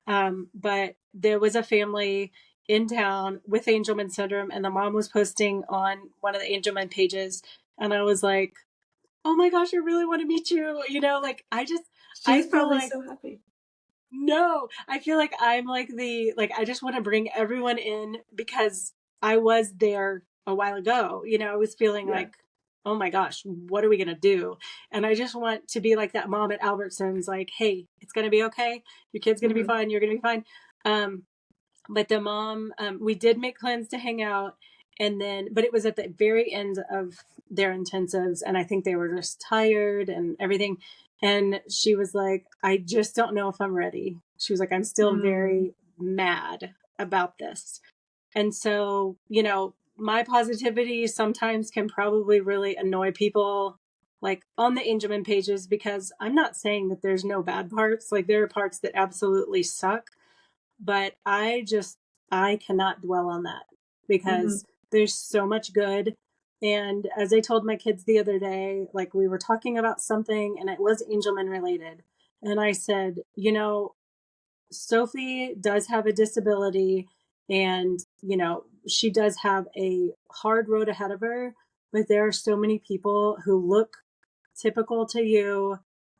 But there was a family in town with Angelman syndrome and the mom was posting on one of the Angelman pages. And I was like, oh my gosh, I really want to meet you. Like I She's feel probably like so happy. no, I feel like I'm like I just want to bring everyone in because I was there a while ago. I was feeling Yeah. like, oh my gosh, what are we going to do? And I just want to be like that mom at Albertsons, like, hey, it's going to be okay. Your kid's going to be fine. You're going to be fine. But the mom, we did make plans to hang out. But it was at the very end of their intensives. And I think they were just tired and everything. And she was like, I just don't know if I'm ready. She was like, I'm still very mad about this. And so, you know, my positivity sometimes can probably really annoy people like on the Angelman pages, because I'm not saying that there's no bad parts. Like there are parts that absolutely suck, but I cannot dwell on that because there's so much good. And as I told my kids the other day, like we were talking about something and it was Angelman related. And I said, you know, Sophie does have a disability and, you know, she does have a hard road ahead of her, but there are so many people who look typical to you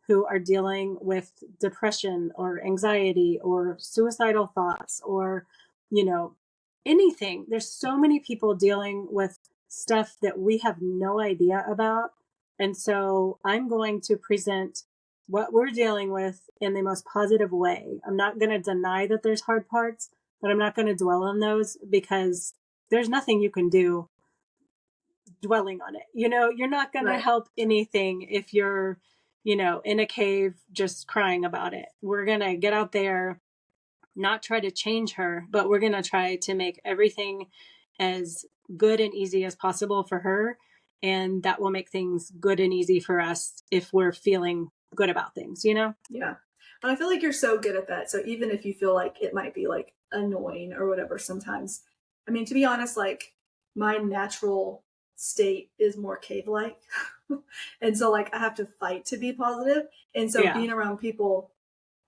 who are dealing with depression or anxiety or suicidal thoughts or, you know, anything. There's so many people dealing with stuff that we have no idea about. And so I'm going to present what we're dealing with in the most positive way. I'm not going to deny that there's hard parts, but I'm not going to dwell on those because there's nothing you can do dwelling on it. You know, you're not going to help anything if you're, you know, in a cave just crying about it. We're going to get out there, not try to change her, but we're going to try to make everything as good and easy as possible for her. And that will make things good and easy for us if we're feeling good about things, you know? Yeah. And I feel like you're so good at that. So even if you feel like it might be like annoying or whatever sometimes, I mean, to be honest, like my natural state is more cave-like. And so like I have to fight to be positive. And so being around people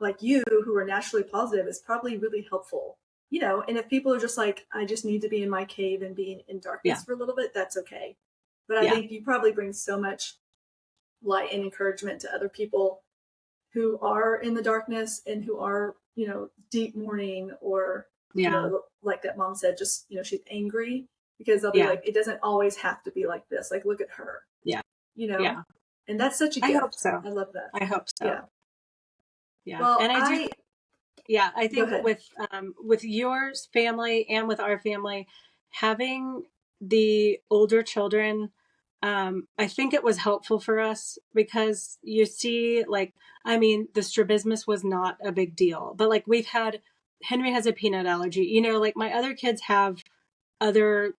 like you who are naturally positive is probably really helpful. You know, and if people are just like, I just need to be in my cave and be in darkness for a little bit, that's okay. But I think you probably bring so much light and encouragement to other people who are in the darkness and who are, you know, deep mourning or, you know, like that mom said, just, you know, she's angry because they'll be like, it doesn't always have to be like this. Like, look at her. Yeah. You know? And that's such a gift. I hope so. I love that. I hope so. Yeah. Yeah. Well, and I think with your family and with our family, having the older children, I think it was helpful for us because you see, like, I mean, the strabismus was not a big deal, but like Henry has a peanut allergy, you know, like my other kids have other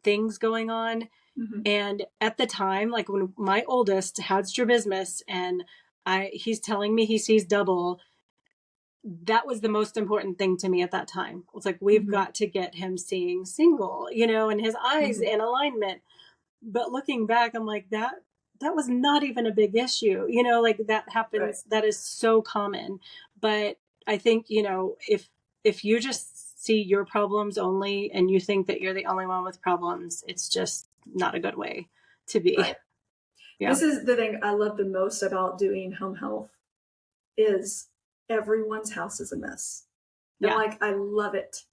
things going on. And at the time, like when my oldest had strabismus and he's telling me he sees double, that was the most important thing to me at that time. It's like, we've got to get him seeing single, you know, and his eyes in alignment. But looking back, I'm like, that was not even a big issue, you know, like that happens. That is so common. But I think, you know, if you just see your problems only and you think that you're the only one with problems, it's just not a good way to be. Yeah. This is the thing I love the most about doing home health is everyone's house is a mess. And like, I love it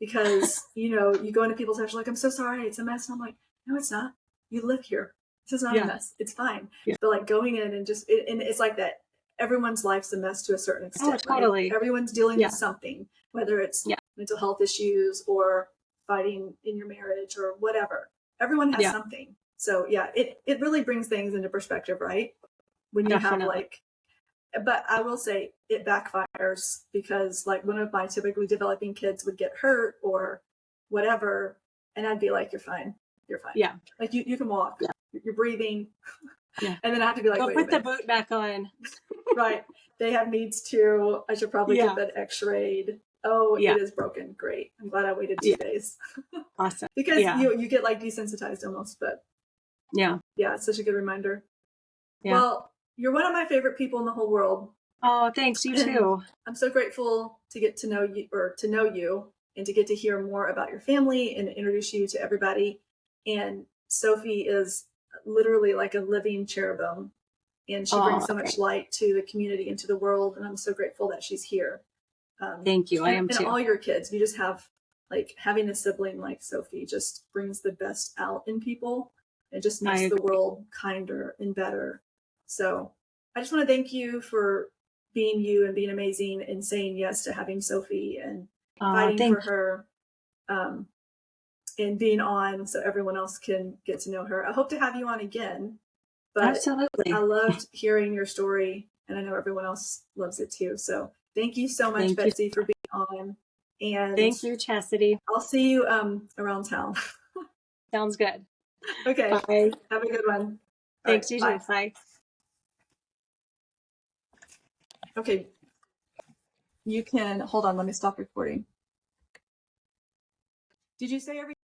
because, you know, you go into people's house, like, I'm so sorry, it's a mess. And I'm like, no, it's not. You live here. This is not a mess. It's fine. But like going in and just, and it's like that. Everyone's life's a mess to a certain extent. Oh, totally. Right? Everyone's dealing with something, whether it's mental health issues or fighting in your marriage or whatever. Everyone has something. So it really brings things into perspective, right? When you have like, but I will say it backfires because like one of my typically developing kids would get hurt or whatever. And I'd be like, you're fine. You're fine. Yeah. Like you can walk, you're breathing. Yeah. And then I have to be like, go put the boot back on. Right. They have needs too. I should probably get that x-rayed. Oh, it is broken. Great. I'm glad I waited 2 days. Awesome. Because you get like desensitized almost, but it's such a good reminder. Yeah. Well, you're one of my favorite people in the whole world. Oh, thanks. You too. I'm so grateful to get to know you and to get to hear more about your family and introduce you to everybody. And Sophie is literally like a living cherubim, and she brings so much light to the community and to the world. And I'm so grateful that she's here. Thank you. I am too. And all your kids, you just have like having a sibling like Sophie just brings the best out in people. It just makes the world kinder and better. So I just want to thank you for being you and being amazing and saying yes to having Sophie and fighting for her and being on so everyone else can get to know her. I hope to have you on again. But absolutely. I loved hearing your story, and I know everyone else loves it too. So Thank you so much, Thank you. Betsy, for being on. And Thank you, Chastity. I'll see you around town. Sounds good. Okay. Bye. Have a good one. Thanks, All you right, too. Bye. Okay. You can hold on. Let me stop recording. Did you say everything?